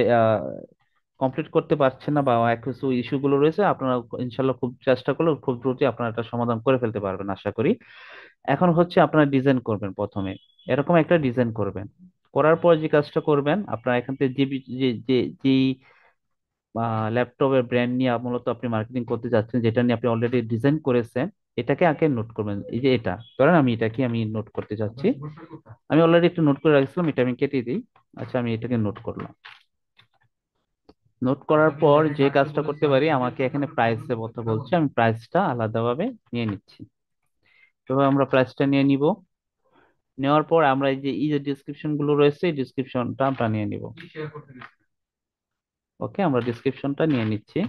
কমপ্লিট করতে পারছেন না বা কিছু ইস্যু গুলো রয়েছে, আপনারা ইনশাল্লাহ খুব চেষ্টা করলে খুব দ্রুতই আপনারা এটা সমাধান করে ফেলতে পারবেন আশা করি। এখন হচ্ছে আপনারা ডিজাইন করবেন প্রথমে, এরকম একটা ডিজাইন করবেন। করার পর যে কাজটা করবেন, আপনারা এখান থেকে যে ল্যাপটপের ব্র্যান্ড নিয়ে মূলত আপনি মার্কেটিং করতে যাচ্ছেন, যেটা নিয়ে আপনি অলরেডি ডিজাইন করেছেন, এটাকে আগে নোট করবেন। এই যে এটা ধরেন আমি এটাকে আমি নোট করতে যাচ্ছি, আমি অলরেডি একটু নোট করে রাখছিলাম, এটা আমি কেটে দিই। আচ্ছা, আমি এটাকে নোট করলাম। নোট করার পর যে কাজটা করতে পারি, আমাকে এখানে প্রাইসের কথা বলছে, আমি প্রাইসটা আলাদাভাবে নিয়ে নিচ্ছি। তো আমরা প্রাইসটা নিয়ে নিব। নেওয়ার পর আমরা এই যে ডিসক্রিপশন গুলো রয়েছে, এই ডিসক্রিপশনটা আমরা নিয়ে নিব। ওকে, আমরা ডিসক্রিপশনটা নিয়ে নিচ্ছি।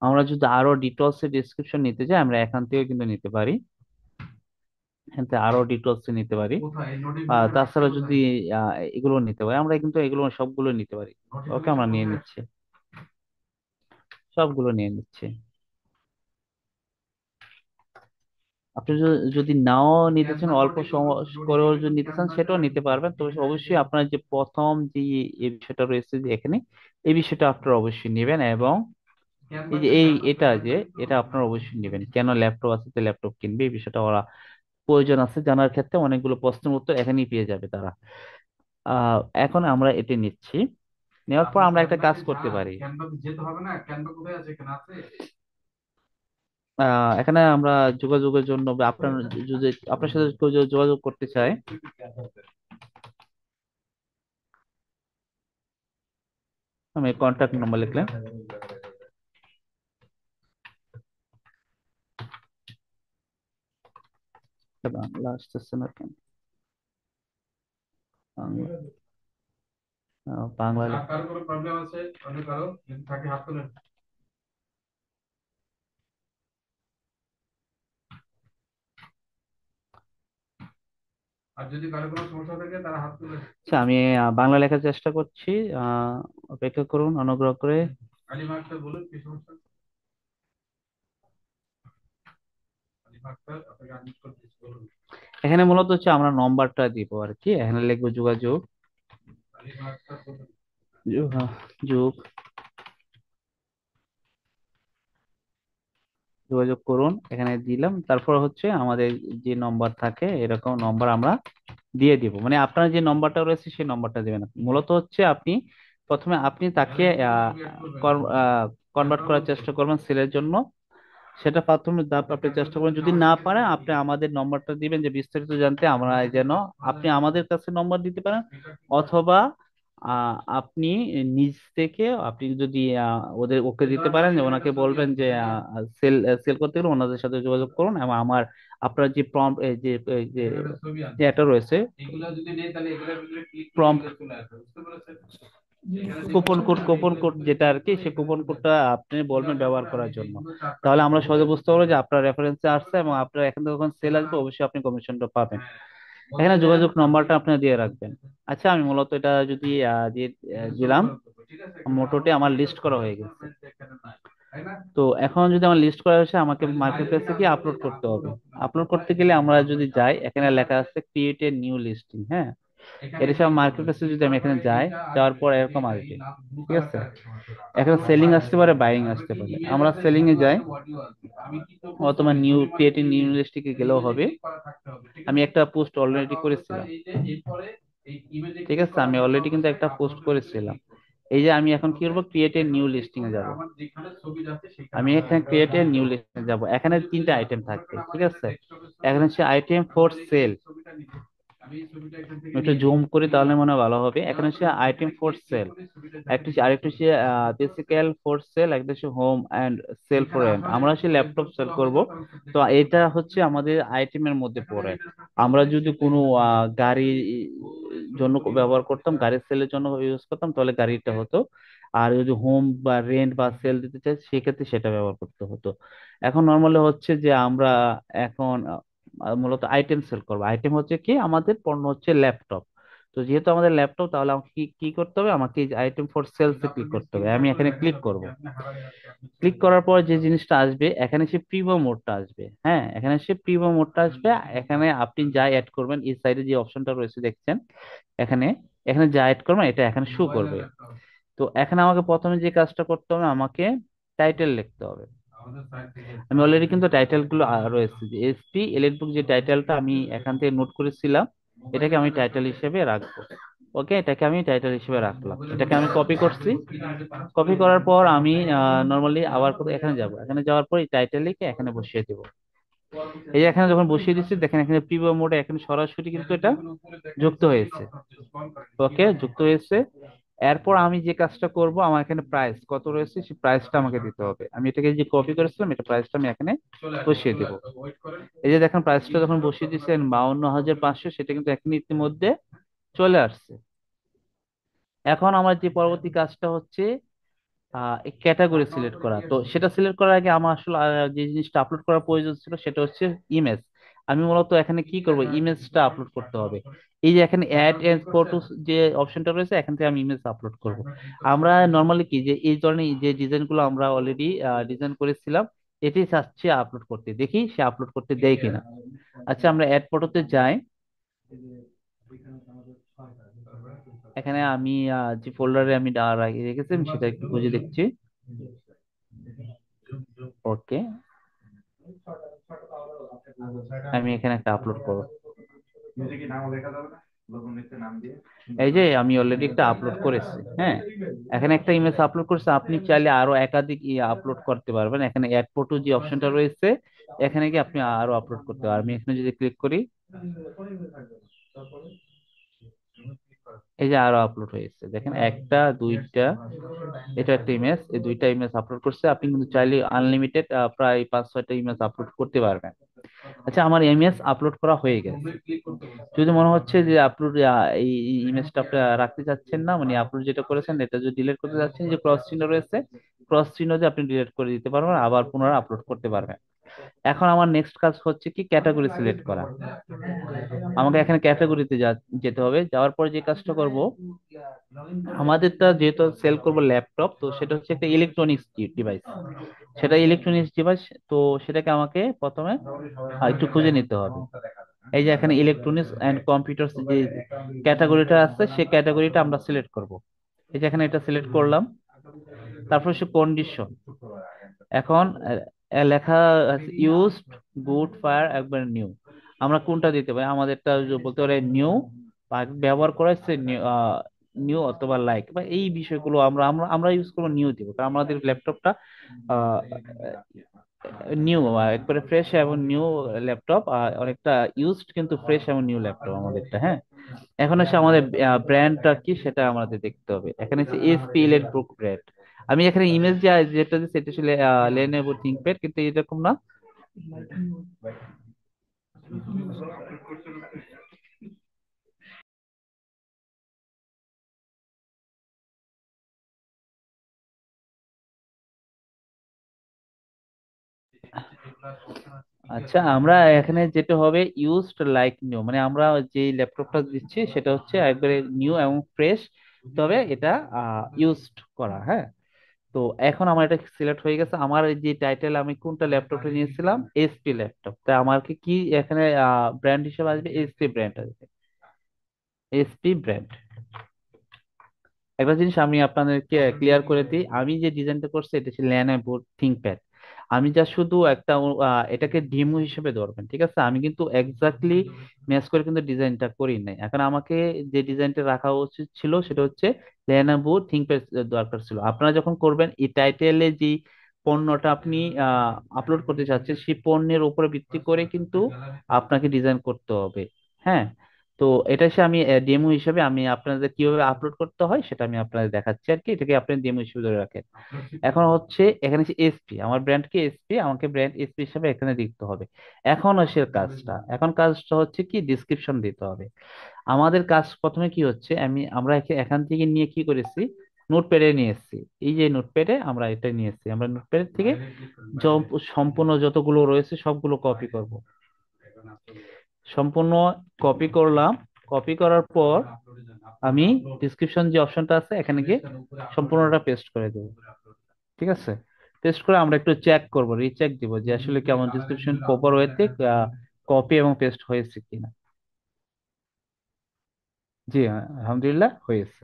আমরা যদি আরো ডিটেলস এর ডিসক্রিপশন নিতে চাই, আমরা এখান থেকে কিন্তু নিতে পারি, এখান থেকে আরো ডিটেলস নিতে পারি। তাছাড়া যদি এগুলো নিতে পারি, আমরা কিন্তু এগুলো সবগুলো নিতে পারি। ওকে, আমরা নিয়ে নিচ্ছি, সবগুলো নিয়ে নিচ্ছি। আপনি যদি নাও নিতে চান, অল্প সময় করেও যদি নিতে চান, সেটাও নিতে পারবেন। তবে অবশ্যই আপনার যে প্রথম যে এই বিষয়টা রয়েছে যে এখানে, এই বিষয়টা আপনারা অবশ্যই নেবেন। এবং এই যে এটা আপনারা অবশ্যই নেবেন। কেন ল্যাপটপ আছে তো ল্যাপটপ কিনবে, এই বিষয়টা ওরা প্রয়োজন আছে জানার ক্ষেত্রে, অনেকগুলো প্রশ্নের উত্তর এখানেই পেয়ে যাবে তারা। এখন আমরা এটা নিচ্ছি। নেওয়ার পর আমরা একটা কাজ করতে পারি। এখানে আমরা যোগাযোগের জন্য বা আপনার যদি আপনার সাথে কেউ যদি যোগাযোগ করতে চায়, আমি কন্ট্যাক্ট নাম্বার লিখলাম। বাংলা আসতেছে না কেন? বাংলা বাংলা আচ্ছা, আমি বাংলা লেখার চেষ্টা করছি। অপেক্ষা করুন অনুগ্রহ করে। এখানে মূলত হচ্ছে আমরা নম্বরটা দিব আর কি, এখানে লিখবো যোগাযোগ, যোগ যোগাযোগ করুন, এখানে দিলাম। তারপর হচ্ছে আমাদের যে নম্বর থাকে, এরকম নম্বর আমরা দিয়ে দিব। মানে আপনার যে নম্বরটা রয়েছে সেই নম্বরটা দিবেন। মূলত হচ্ছে আপনি প্রথমে আপনি তাকে কনভার্ট করার চেষ্টা করবেন সেলের জন্য। সেটা প্রথম ধাপ আপনি চেষ্টা করুন। যদি না পারেন আপনি আমাদের নম্বরটা দিবেন, যে বিস্তারিত জানতে আমরা যেন, আপনি আমাদের কাছে নম্বর দিতে পারেন, অথবা আপনি নিজ থেকে আপনি যদি ওকে দিতে পারেন, যে ওনাকে বলবেন যে সেল সেল করতে গেলে ওনাদের সাথে যোগাযোগ করুন, এবং আপনার যে প্রম্পট, যে এটা রয়েছে প্রম্পট কুপন কোড যেটা আর কি, সেই কুপন কোডটা আপনি বলবেন ব্যবহার করার জন্য। তাহলে আমরা সহজে বুঝতে পারবো যে আপনার রেফারেন্সে আসছে, এবং আপনার এখান থেকে যখন সেল আসবে অবশ্যই আপনি কমিশনটা পাবেন। এখানে যোগাযোগ নম্বরটা আপনি দিয়ে রাখবেন। আচ্ছা, আমি মূলত এটা যদি দিলাম, মোটামুটি আমার লিস্ট করা হয়ে গেছে। তো এখন যদি আমার লিস্ট করা হয়েছে, আমাকে মার্কেট প্লেসে কি আপলোড করতে হবে। আপলোড করতে গেলে আমরা যদি যাই, এখানে লেখা আছে ক্রিয়েট এ নিউ লিস্টিং। হ্যাঁ, এর হিসাবে মার্কেট প্লেসে যদি আমি এখানে যাই, যাওয়ার পর এরকম আসবে, ঠিক আছে। এখানে সেলিং আসতে পারে, বাইং আসতে পারে। আমরা সেলিং এ যাই, অথবা new create a new listing এ গেলেও হবে। আমি একটা পোস্ট অলরেডি করেছিলাম, ঠিক আছে, আমি অলরেডি কিন্তু একটা পোস্ট করেছিলাম। এই যে আমি এখন কি করবো, ক্রিয়েট এ নিউ লিস্টিং এ যাব। আমি এখানে ক্রিয়েট এ নিউ লিস্টিং এ যাব। এখানে তিনটা আইটেম থাকবে, ঠিক আছে। এখানে হচ্ছে আইটেম ফর সেল, একটু জুম করি তাহলে মনে হয় ভালো হবে। এখানে হচ্ছে আইটেম ফর সেল, আরেকটু হচ্ছে বেসিক্যাল ফর সেল, একটা হচ্ছে home and sale for rent. আমরা হচ্ছে ল্যাপটপ সেল করব, তো এটা হচ্ছে আমাদের আইটেমের মধ্যে পড়ে। আমরা যদি কোনো গাড়ির জন্য ব্যবহার করতাম, গাড়ির সেলের জন্য ইউজ করতাম, তাহলে গাড়িটা হতো। আর যদি হোম বা রেন্ট বা সেল দিতে চাই, সেক্ষেত্রে সেটা ব্যবহার করতে হতো। এখন নর্মালি হচ্ছে যে আমরা এখন মূলত আইটেম সেল করবো। আইটেম হচ্ছে কি, আমাদের পণ্য হচ্ছে ল্যাপটপ। তো যেহেতু আমাদের ল্যাপটপ, তাহলে আমাকে কি কি করতে হবে, আমাকে আইটেম ফর সেলস এ ক্লিক করতে হবে। আমি এখানে ক্লিক করব। ক্লিক করার পর যে জিনিসটা আসবে, এখানে সে প্রিভিউ মোডটা আসবে। হ্যাঁ, এখানে সে প্রিভিউ মোডটা আসবে। এখানে আপনি যা অ্যাড করবেন, এই সাইডে যে অপশনটা রয়েছে দেখছেন, এখানে এখানে যা অ্যাড করবেন এটা এখানে শো করবে। তো এখানে আমাকে প্রথমে যে কাজটা করতে হবে, আমাকে টাইটেল লিখতে হবে। আমি অলরেডি কিন্তু টাইটেল গুলো রয়েছে, যে এসপি এলিট বুক, যে টাইটেলটা আমি এখান থেকে নোট করেছিলাম, এটাকে আমি টাইটেল হিসেবে রাখবো। ওকে, এটাকে আমি টাইটেল হিসেবে রাখলাম। এটাকে আমি কপি করছি। কপি করার পর আমি নর্মালি আবার এখানে যাব। এখানে যাওয়ার পর এই টাইটেল লিখে এখানে বসিয়ে দেবো। এই যে এখানে যখন বসিয়ে দিচ্ছি, দেখেন এখানে প্রিভিউ মোডে এখানে সরাসরি কিন্তু এটা যুক্ত হয়েছে। ওকে, যুক্ত হয়েছে। এরপর আমি যে কাজটা করব, আমার এখানে প্রাইস কত রয়েছে সেই প্রাইসটা আমাকে দিতে হবে। আমি এটাকে যে কপি করেছিলাম, এটা প্রাইসটা আমি এখানে বসিয়ে দেবো। এই যে দেখেন প্রাইসটা যখন বসিয়ে দিচ্ছেন 52,500, সেটা কিন্তু এখানে ইতিমধ্যে চলে আসছে। এখন আমার যে পরবর্তী কাজটা হচ্ছে ক্যাটাগরি সিলেক্ট করা। তো সেটা সিলেক্ট করার আগে আমার আসলে যে জিনিসটা আপলোড করার প্রয়োজন ছিল, সেটা হচ্ছে ইমেজ। আমি মূলত এখানে কি করব, ইমেজটা আপলোড করতে হবে। এই যে এখানে অ্যাড এন্ড ফটো যে অপশনটা রয়েছে, এখান থেকে আমি ইমেজ আপলোড করব। আমরা নর্মালি কি, যে এই ধরনের যে ডিজাইন গুলো আমরা অলরেডি ডিজাইন করেছিলাম, এটি চাচ্ছি আপলোড করতে, দেখি সে আপলোড করতে দেয় কিনা। আচ্ছা, আমরা অ্যাড ফটোতে যাই। এখানে আমি যে ফোল্ডারে আমি রেখেছি, আমি সেটা একটু খুঁজে দেখছি। ওকে, আমি এখানে একটা আপলোড করব। এই যে আমি অলরেডি একটা আপলোড করেছি। হ্যাঁ, এখানে একটা ইমেজ আপলোড করেছি। আপনি চাইলে আরো একাধিক আপলোড করতে পারবেন। এখানে অ্যাড ফটো যে অপশনটা রয়েছে, এখানে গিয়ে আপনি আরো আপলোড করতে পারবেন। আমি এখানে যদি ক্লিক করি, এই যে আরো আপলোড হয়েছে, দেখেন একটা, দুইটা, এটা একটা ইমেজ, এই দুইটা ইমেজ আপলোড করছে। আপনি কিন্তু চাইলে আনলিমিটেড প্রায় 5-6টা ইমেজ আপলোড করতে পারবেন। আচ্ছা, আমার ইমেজ আপলোড করা হয়ে গেছে। যদি মনে হচ্ছে যে আপলোড এই ইমেজটা আপনি রাখতে চাচ্ছেন না, মানে আপলোড যেটা করেছেন এটা যদি ডিলিট করতে চাচ্ছেন, যে ক্রস চিহ্ন রয়েছে, ক্রস চিহ্ন দিয়ে আপনি ডিলিট করে দিতে পারবেন, আবার পুনরায় আপলোড করতে পারবেন। এখন আমার নেক্সট কাজ হচ্ছে কি, ক্যাটাগরি সিলেক্ট করা। আমাকে এখানে ক্যাটাগরিতে যেতে হবে। যাওয়ার পর যে কাজটা করব, আমাদেরটা যেহেতু সেল করব ল্যাপটপ, তো সেটা হচ্ছে একটা ইলেকট্রনিক্স ডিভাইস। সেটা ইলেকট্রনিক্স ডিভাইস, তো সেটাকে আমাকে প্রথমে একটু খুঁজে নিতে হবে। এই যে এখানে ইলেকট্রনিক্স এন্ড কম্পিউটার্স যে ক্যাটাগরিটা আছে, সেই ক্যাটাগরিটা আমরা সিলেক্ট করব। এই যে এখানে এটা সিলেক্ট করলাম। তারপর হচ্ছে কন্ডিশন। এখন লেখা ইউজড, গুড, ফায়ার, একবার নিউ। আমরা কোনটা দিতে পারি, আমাদেরটা বলতে পারে নিউ, বা ব্যবহার করা হচ্ছে নিউ অথবা লাইক, বা এই বিষয়গুলো আমরা আমরা আমরা ইউজ করবো, নিউ দিব, কারণ আমাদের ল্যাপটপটা নিউ, একবারে ফ্রেশ এবং নিউ ল্যাপটপ, অনেকটা ইউজড কিন্তু ফ্রেশ এবং নিউ ল্যাপটপ আমাদেরটা। হ্যাঁ, এখন হচ্ছে আমাদের ব্র্যান্ডটা কি সেটা আমাদের দেখতে হবে। এখানে হচ্ছে এসপি ইলেট বুক ব্র্যান্ড। আমি এখানে ইমেজ যেটা দিচ্ছি এটা ছিল লেনোভো থিংকপ্যাড, কিন্তু এরকম না। আচ্ছা, আমরা এখানে যেটা হবে ইউজড লাইক নিউ, মানে আমরা যে ল্যাপটপটা দিচ্ছি সেটা হচ্ছে একবারে নিউ এবং ফ্রেশ, তবে এটা ইউজড করা। হ্যাঁ, তো এখন আমার এটা সিলেক্ট হয়ে গেছে। আমার এই যে টাইটেল, আমি কোনটা ল্যাপটপটা নিয়েছিলাম, এসপি ল্যাপটপ, তাই আমার কি কি এখানে ব্র্যান্ড হিসেবে আসবে, এসপি ব্র্যান্ড আসবে, এসপি ব্র্যান্ড। একটা জিনিস আমি আপনাদেরকে ক্লিয়ার করে দিই, আমি যে ডিজাইনটা করছি এটা হচ্ছে ল্যানোভো থিংকপ্যাড। আমি যা শুধু একটা এটাকে ডেমো হিসেবে ধরবেন, ঠিক আছে? আমি কিন্তু এক্স্যাক্টলি ম্যাচ করে কিন্তু ডিজাইনটা করি নাই। এখন আমাকে যে ডিজাইনটা রাখা উচিত ছিল সেটা হচ্ছে ল্যানোভো থিংকপ্যাড দরকার ছিল। আপনারা যখন করবেন এই টাইটেলে যে পণ্যটা আপনি আপলোড করতে চাচ্ছেন সেই পণ্যের উপরে ভিত্তি করে কিন্তু আপনাকে ডিজাইন করতে হবে। হ্যাঁ, তো এটা হচ্ছে আমি ডেমো হিসেবে আমি আপনাদের কিভাবে আপলোড করতে হয় সেটা আমি আপনাদের দেখাচ্ছি আর কি, এটাকে আপনি ডেমো হিসেবে ধরে রাখেন। এখন হচ্ছে এখানে হচ্ছে এসপি, আমার ব্র্যান্ড কি এসপি, আমাকে ব্র্যান্ড এসপি হিসেবে এখানে লিখতে হবে। এখন হচ্ছে এখন কাজটা হচ্ছে কি ডিসক্রিপশন দিতে হবে। আমাদের কাজ প্রথমে কি হচ্ছে, আমরা এখান থেকে নিয়ে কি করেছি, নোটপ্যাডে নিয়ে এসেছি। এই যে নোটপ্যাডে আমরা এটা নিয়ে এসেছি, আমরা নোটপ্যাড থেকে সম্পূর্ণ যতগুলো রয়েছে সবগুলো কপি করব। সম্পূর্ণ কপি করলাম। কপি করার পর আমি ডিসক্রিপশন যে অপশনটা আছে এখানে গিয়ে সম্পূর্ণটা পেস্ট করে দেবো। ঠিক আছে, পেস্ট করে আমরা একটু চেক করব, রিচেক দিব যে আসলে কেমন ডিসক্রিপশন প্রপার ওয়েতে কপি এবং পেস্ট হয়েছে কিনা। জি হ্যাঁ, আলহামদুলিল্লাহ হয়েছে।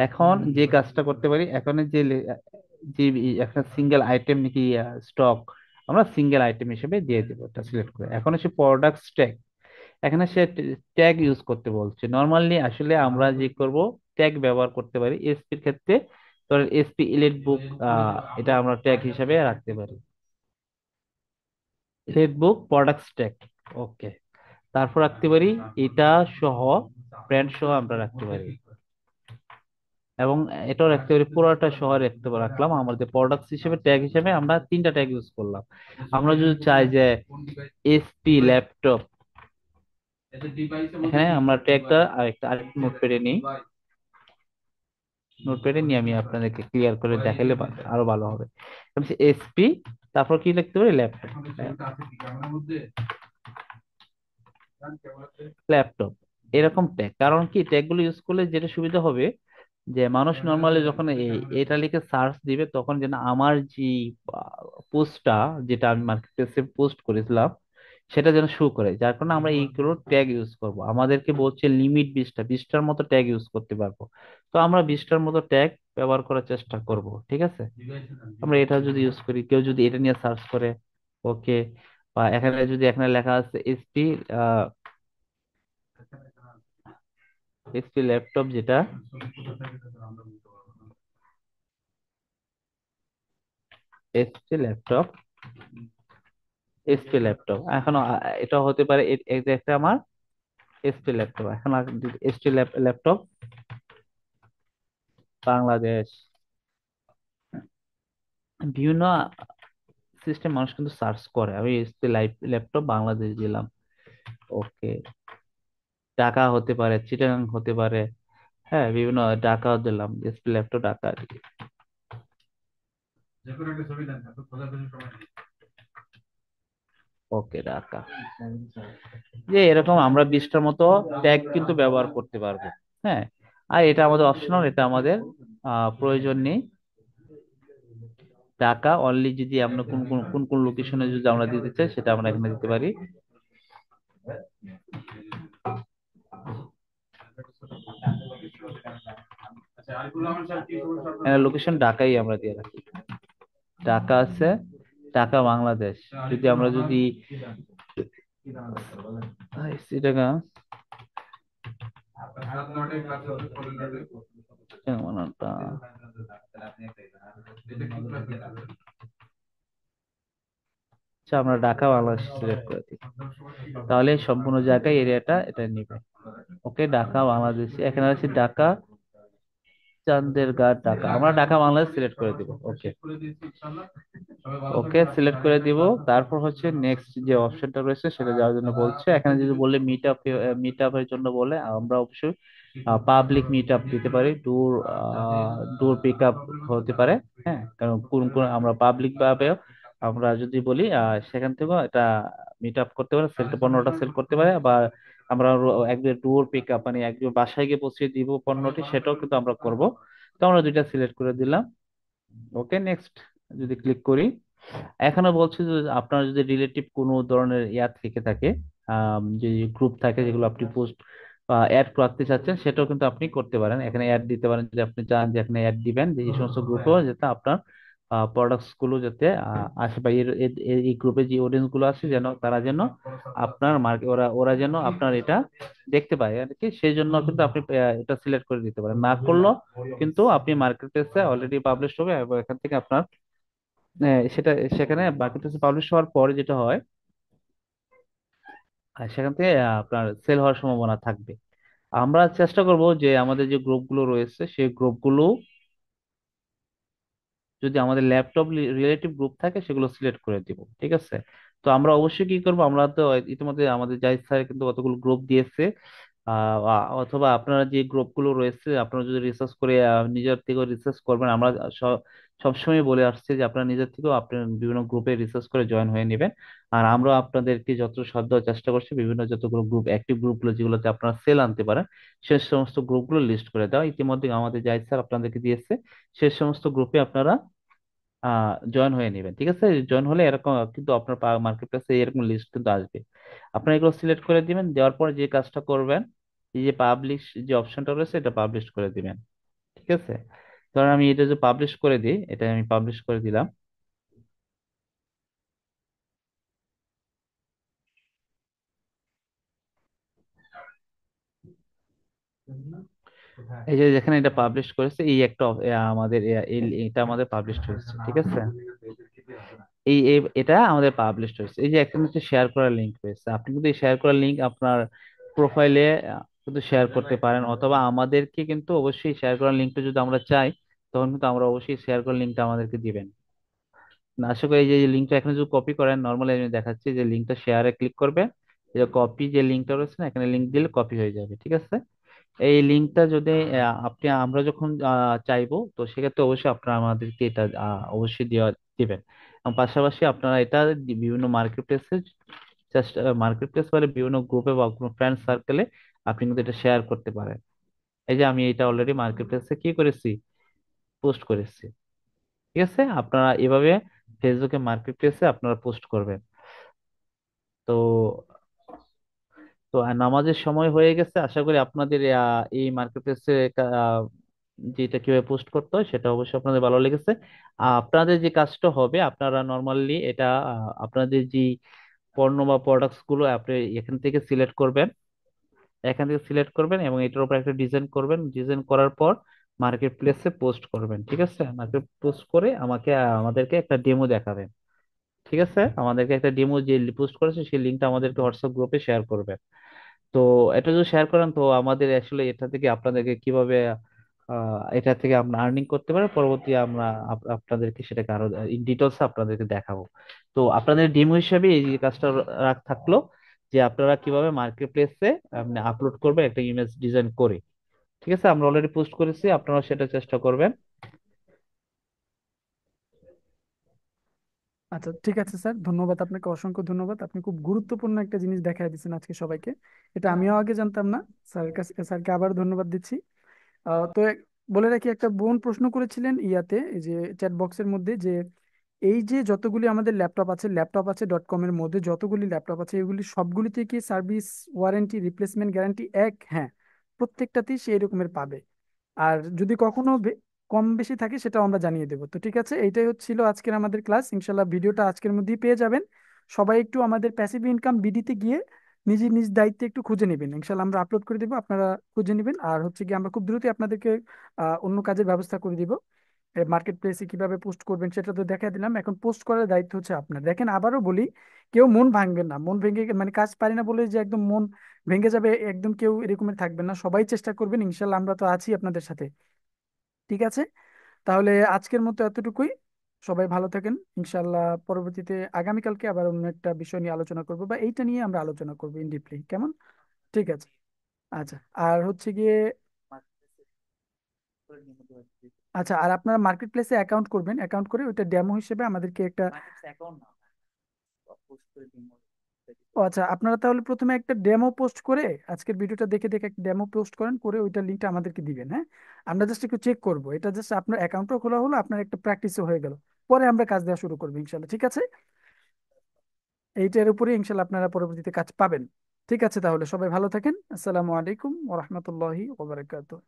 এখন যে কাজটা করতে পারি, এখন যে একটা সিঙ্গেল আইটেম নাকি স্টক, আমরা সিঙ্গেল আইটেম হিসেবে দিয়ে দেবো, এটা সিলেক্ট করে। এখন হচ্ছে প্রোডাক্ট ট্যাগ, এখানে সে ট্যাগ ইউজ করতে বলছে। নর্মালি আসলে আমরা যে করব, ট্যাগ ব্যবহার করতে পারি এসপির ক্ষেত্রে। ধরেন এসপি ইলিট বুক, এটা আমরা ট্যাগ হিসেবে রাখতে পারি, ইলিট বুক প্রোডাক্ট ট্যাগ। ওকে, তারপর রাখতে পারি এটা সহ, ব্র্যান্ড সহ আমরা রাখতে পারি, এবং এটাও রাখতে পারি পুরোটা সহ রাখলাম। আমাদের প্রোডাক্ট হিসেবে ট্যাগ হিসেবে আমরা তিনটা ট্যাগ ইউজ করলাম। আমরা যদি চাই যে এসপি ল্যাপটপ, হ্যাঁ আমরা ট্যাগটা আরেকটা নোটপ্যাডে নিই, নোটপ্যাডে নিয়ে আমি আপনাদেরকে ক্লিয়ার করে দেখালে আরো ভালো হবে। এসপি, তারপর কি লিখতে পারি, ল্যাপটপ, ল্যাপটপ, এরকম ট্যাগ। কারণ কি ট্যাগ গুলো ইউজ করলে যেটা সুবিধা হবে, যে মানুষ নর্মালি যখন এটা লিখে সার্চ দিবে তখন যেন আমার যে পোস্টটা, যেটা আমি মার্কেট প্লেসে পোস্ট করেছিলাম সেটা যেন শো করে। যার কারণে আমরা এইগুলো ট্যাগ ইউজ করব। আমাদেরকে বলছে লিমিট 20টা, 20টার মতো ট্যাগ ইউজ করতে পারবো। তো আমরা 20টার মতো ট্যাগ ব্যবহার করার চেষ্টা করব। ঠিক আছে, আমরা এটা যদি ইউজ করি, কেউ যদি এটা নিয়ে সার্চ করে, ওকে, বা এখানে লেখা আছে এসপি, এসপি ল্যাপটপ, যেটা এসপি ল্যাপটপ, এসপি ল্যাপটপ। এখন এটা হতে পারে এই যে একটা আমার এসপি ল্যাপটপ। এখন এসপি ল্যাপটপ বাংলাদেশ, বিভিন্ন সিস্টেম মানুষ কিন্তু সার্চ করে। আমি এসপি ল্যাপটপ বাংলাদেশ দিলাম। ওকে, ঢাকা হতে পারে, চিটাগাং হতে পারে, হ্যাঁ বিভিন্ন, ঢাকা দিলাম, এসপি ল্যাপটপ ঢাকা। ওকে, ঢাকা। যে এরকম আমরা 20টার মতো ট্যাগ কিন্তু ব্যবহার করতে পারবো। হ্যাঁ, আর এটা আমাদের অপশনাল, এটা আমাদের প্রয়োজন নেই। টাকা অনলি যদি আমরা কোন কোন কোন কোন লোকেশনে যদি আমরা দিতে চাই সেটা আমরা এখানে দিতে পারি। লোকেশন ঢাকাই আমরা দিয়ে রাখি, ঢাকা আছে, ঢাকা বাংলাদেশ। যদি আমরা যদি চিটাগাং, কেমনটা, আচ্ছা, আমরা ঢাকা বাংলাদেশ সিলেক্ট করে দিই। তাহলে সম্পূর্ণ জায়গায় এরিয়াটা এটা নিবে। ওকে, ঢাকা বাংলাদেশ, এখানে আছে ঢাকা চান্দের গাঁ ঢাকা, আমরা ঢাকা বাংলাদেশ সিলেক্ট করে দিব। ওকে, ওকে সিলেক্ট করে দিব। তারপর হচ্ছে নেক্সট যে অপশনটা রয়েছে সেটা যাওয়ার জন্য বলছে। এখানে যদি বলে মিট আপের জন্য বলে, আমরা অবশ্যই পাবলিক মিট আপ দিতে পারি, ডোর পিক আপ হতে পারে। হ্যাঁ, কারণ কোন কোন আমরা পাবলিক ভাবে আমরা যদি বলি সেখান থেকেও এটা মিট আপ করতে পারে, পণ্যটা সেল করতে পারে। বা আমরা একবার ডোর পিক আপ মানে একবার বাসায় গিয়ে পৌঁছে দিব পণ্যটি, সেটাও কিন্তু আমরা করব। তো আমরা দুইটা সিলেক্ট করে দিলাম। ওকে, নেক্সট যদি ক্লিক করি, এখানে বলছে যে আপনার যদি রিলেটিভ কোনো ধরনের থেকে থাকে, যে গ্রুপ থাকে যেগুলো আপনি পোস্ট বা অ্যাড করতে চাচ্ছেন, সেটাও কিন্তু আপনি করতে পারেন। এখানে অ্যাড দিতে পারেন যদি আপনি চান যে এখানে অ্যাড দিবেন, যে এই সমস্ত গ্রুপেও যাতে আপনার প্রোডাক্টস গুলো যাতে আসে, বা এই গ্রুপে যে অডিয়েন্স গুলো আছে যেন তারা যেন আপনার মার্কেট, ওরা ওরা যেন আপনার এটা দেখতে পায় আর কি। সেই জন্য কিন্তু আপনি এটা সিলেক্ট করে দিতে পারেন। না করলেও কিন্তু আপনি মার্কেট প্লেসে অলরেডি পাবলিশ হবে, এবং এখান থেকে আপনার সেটা সেখানে মার্কেট প্লেসে পাবলিশ হওয়ার পরে যেটা হয়, সেখান থেকে আপনার সেল হওয়ার সম্ভাবনা থাকবে। আমরা চেষ্টা করব যে আমাদের যে গ্রুপগুলো রয়েছে সেই গ্রুপগুলো যদি আমাদের ল্যাপটপ রিলেটিভ গ্রুপ থাকে সেগুলো সিলেক্ট করে দিব, ঠিক আছে। তো আমরা অবশ্যই কি করব, আমরা তো ইতিমধ্যে আমাদের জাহিদ স্যার কিন্তু কতগুলো গ্রুপ দিয়েছে। অথবা আপনারা যে গ্রুপগুলো রয়েছে আপনারা যদি রিসার্চ করে নিজের থেকেও রিসার্চ করবেন। আমরা সবসময় বলে আসছি যে আপনারা নিজের থেকেও আপনার বিভিন্ন গ্রুপে রিসার্চ করে জয়েন হয়ে নেবেন। আর আমরা আপনাদেরকে যত সাধ্য চেষ্টা করছি বিভিন্ন যতগুলো গ্রুপ, অ্যাক্টিভ গ্রুপগুলো যেগুলোতে আপনারা সেল আনতে পারেন, সে সমস্ত গ্রুপগুলো লিস্ট করে দেওয়া। ইতিমধ্যে আমাদের জাহিদ স্যার আপনাদেরকে দিয়েছে, সে সমস্ত গ্রুপে আপনারা জয়েন হয়ে নেবেন, ঠিক আছে। জয়েন হলে এরকম কিন্তু আপনার মার্কেট প্লেসে এরকম লিস্ট কিন্তু আসবে। আপনারা এগুলো সিলেক্ট করে দিবেন, দেওয়ার পর যে কাজটা করবেন, এই যে পাবলিশ যে অপশনটা রয়েছে এটা পাবলিশ করে দিবেন, ঠিক আছে। ধরেন আমি এটা যে পাবলিশ করে দিই, এটা আমি পাবলিশ করে দিলাম। এই যে যেখানে এটা পাবলিশ করেছে এই একটা আমাদের এটা আমাদের পাবলিশ হয়েছে, ঠিক আছে। এটা আমাদের পাবলিশ হয়েছে। এই যে এখানে হচ্ছে শেয়ার করার লিঙ্ক রয়েছে, আপনি কিন্তু এই শেয়ার করার লিঙ্ক আপনার প্রোফাইলে কিন্তু শেয়ার করতে পারেন, অথবা আমাদেরকে কিন্তু অবশ্যই শেয়ার করার লিঙ্কটা যদি আমরা চাই তখন কিন্তু আমরা অবশ্যই শেয়ার করার লিঙ্কটা আমাদেরকে দিবেন। না, আশা করি এই যে লিঙ্কটা এখানে যদি কপি করেন, নর্মালি আমি দেখাচ্ছি যে লিঙ্কটা শেয়ারে ক্লিক করবে, যে কপি যে লিঙ্কটা রয়েছে না, এখানে লিঙ্ক দিলে কপি হয়ে যাবে, ঠিক আছে। এই লিঙ্কটা যদি আপনি আমরা যখন চাইবো, তো সেক্ষেত্রে অবশ্যই আপনারা আমাদেরকে এটা অবশ্যই দেওয়া দিবেন। এবং পাশাপাশি আপনারা এটা বিভিন্ন মার্কেট প্লেসে জাস্ট মার্কেট প্লেস মানে বিভিন্ন গ্রুপে বা কোনো ফ্রেন্ড সার্কেলে আপনি কিন্তু এটা শেয়ার করতে পারেন। এই যে আমি এটা অলরেডি মার্কেট প্লেসে কি করেছি, পোস্ট করেছি, ঠিক আছে। আপনারা এভাবে ফেসবুকে মার্কেট প্লেসে আপনারা পোস্ট করবেন। তো তো নামাজের সময় হয়ে গেছে, আশা করি আপনাদের এই মার্কেট প্লেসে যেটা কিভাবে পোস্ট করতে হয় সেটা অবশ্যই আপনাদের ভালো লেগেছে। আপনাদের যে কাজটা হবে, আপনারা নর্মালি এটা আপনাদের যে পণ্য বা প্রোডাক্টস গুলো আপনি এখান থেকে সিলেক্ট করবেন, এখান থেকে সিলেক্ট করবেন এবং এটার উপর একটা ডিজাইন করবেন। ডিজাইন করার পর মার্কেট প্লেসে পোস্ট করবেন, ঠিক আছে। মার্কেট পোস্ট করে আমাদেরকে একটা ডেমো দেখাবেন, ঠিক আছে। আমাদেরকে একটা ডেমো যে পোস্ট করেছে সেই লিঙ্কটা আমাদেরকে হোয়াটসঅ্যাপ গ্রুপে শেয়ার করবেন। তো এটা যদি শেয়ার করেন তো আমাদের আসলে এটা থেকে আপনাদেরকে কিভাবে এটা থেকে আমরা আর্নিং করতে পারি, পরবর্তী আমরা আপনাদেরকে সেটাকে আরো ইন ডিটেলস আপনাদেরকে দেখাবো। তো আপনাদের ডেমো হিসেবে এই যে কাজটা থাকলো, যে আপনারা কিভাবে মার্কেট প্লেসে আপনি আপলোড করবেন একটা ইমেজ ডিজাইন করে, ঠিক আছে। আমরা অলরেডি পোস্ট করেছি, আপনারা সেটা চেষ্টা করবেন। আচ্ছা, ঠিক আছে স্যার, ধন্যবাদ আপনাকে, অসংখ্য ধন্যবাদ। আপনি খুব গুরুত্বপূর্ণ একটা জিনিস দেখাই দিচ্ছেন আজকে সবাইকে, এটা আমিও আগে জানতাম না। স্যারকে আবার ধন্যবাদ দিচ্ছি। তো বলে রাখি, একটা বোন প্রশ্ন করেছিলেন ইয়াতে, এই যে চ্যাট বক্সের মধ্যে, যে এই যে যতগুলি আমাদের ল্যাপটপ আছে .com এর মধ্যে যতগুলি ল্যাপটপ আছে, এগুলি সবগুলিতে কি সার্ভিস ওয়ারেন্টি রিপ্লেসমেন্ট গ্যারান্টি এক? হ্যাঁ, প্রত্যেকটাতেই সেই রকমের পাবে। আর যদি কখনো কম বেশি থাকে সেটাও আমরা জানিয়ে দেবো। তো ঠিক আছে, এইটাই হচ্ছিল আজকের আমাদের ক্লাস। ইনশাল্লাহ ভিডিওটা আজকের মধ্যেই পেয়ে যাবেন। সবাই একটু আমাদের প্যাসিভ ইনকাম বিডিতে গিয়ে নিজ নিজ দায়িত্বে একটু খুঁজে নেবেন, ইনশাল্লাহ আমরা আপলোড করে দেবো, আপনারা খুঁজে নেবেন। আর হচ্ছে কি, আমরা খুব দ্রুতই আপনাদেরকে অন্য কাজের ব্যবস্থা করে দিব। মার্কেট প্লেসে কিভাবে পোস্ট করবেন সেটা তো দেখা দিলাম। এখন পোস্ট করার দায়িত্ব হচ্ছে আপনার। দেখেন আবারও বলি, কেউ মন ভাঙবেন না। মন ভেঙে মানে কাজ পারি না বলে যে একদম মন ভেঙে যাবে, একদম কেউ এরকমের থাকবেন না। সবাই চেষ্টা করবেন, ইনশাল্লাহ আমরা তো আছি আপনাদের সাথে। ঠিক আছে, তাহলে আজকের মতো এতটুকুই। সবাই ভালো থাকেন। ইনশাল্লাহ পরবর্তীতে আগামীকালকে আবার অন্য একটা বিষয় নিয়ে আলোচনা করবো, বা এইটা নিয়ে আমরা আলোচনা করবো ইন ডিপলি, কেমন? ঠিক আছে। আচ্ছা, আর হচ্ছে গিয়ে, আচ্ছা, আর আপনারা মার্কেট প্লেসে অ্যাকাউন্ট করবেন, অ্যাকাউন্ট করে ওইটা ডেমো হিসেবে আমাদেরকে একটা, ও আচ্ছা, আপনারা তাহলে প্রথমে একটা ডেমো পোস্ট করে, আজকের ভিডিওটা দেখে দেখে একটা ডেমো পোস্ট করেন, করে ওইটার লিঙ্কটা আমাদেরকে দিবেন। হ্যাঁ, আমরা জাস্ট একটু চেক করবো। এটা জাস্ট আপনার অ্যাকাউন্টও খোলা হলো, আপনার একটা প্র্যাকটিসও হয়ে গেল। পরে আমরা কাজ দেওয়া শুরু করবো ইনশাল্লাহ। ঠিক আছে, এইটার উপরে ইনশাল্লাহ আপনারা পরবর্তীতে কাজ পাবেন। ঠিক আছে, তাহলে সবাই ভালো থাকেন। আসসালামু আলাইকুম ওয়া রাহমাতুল্লাহি ওয়া বারাকাতুহু।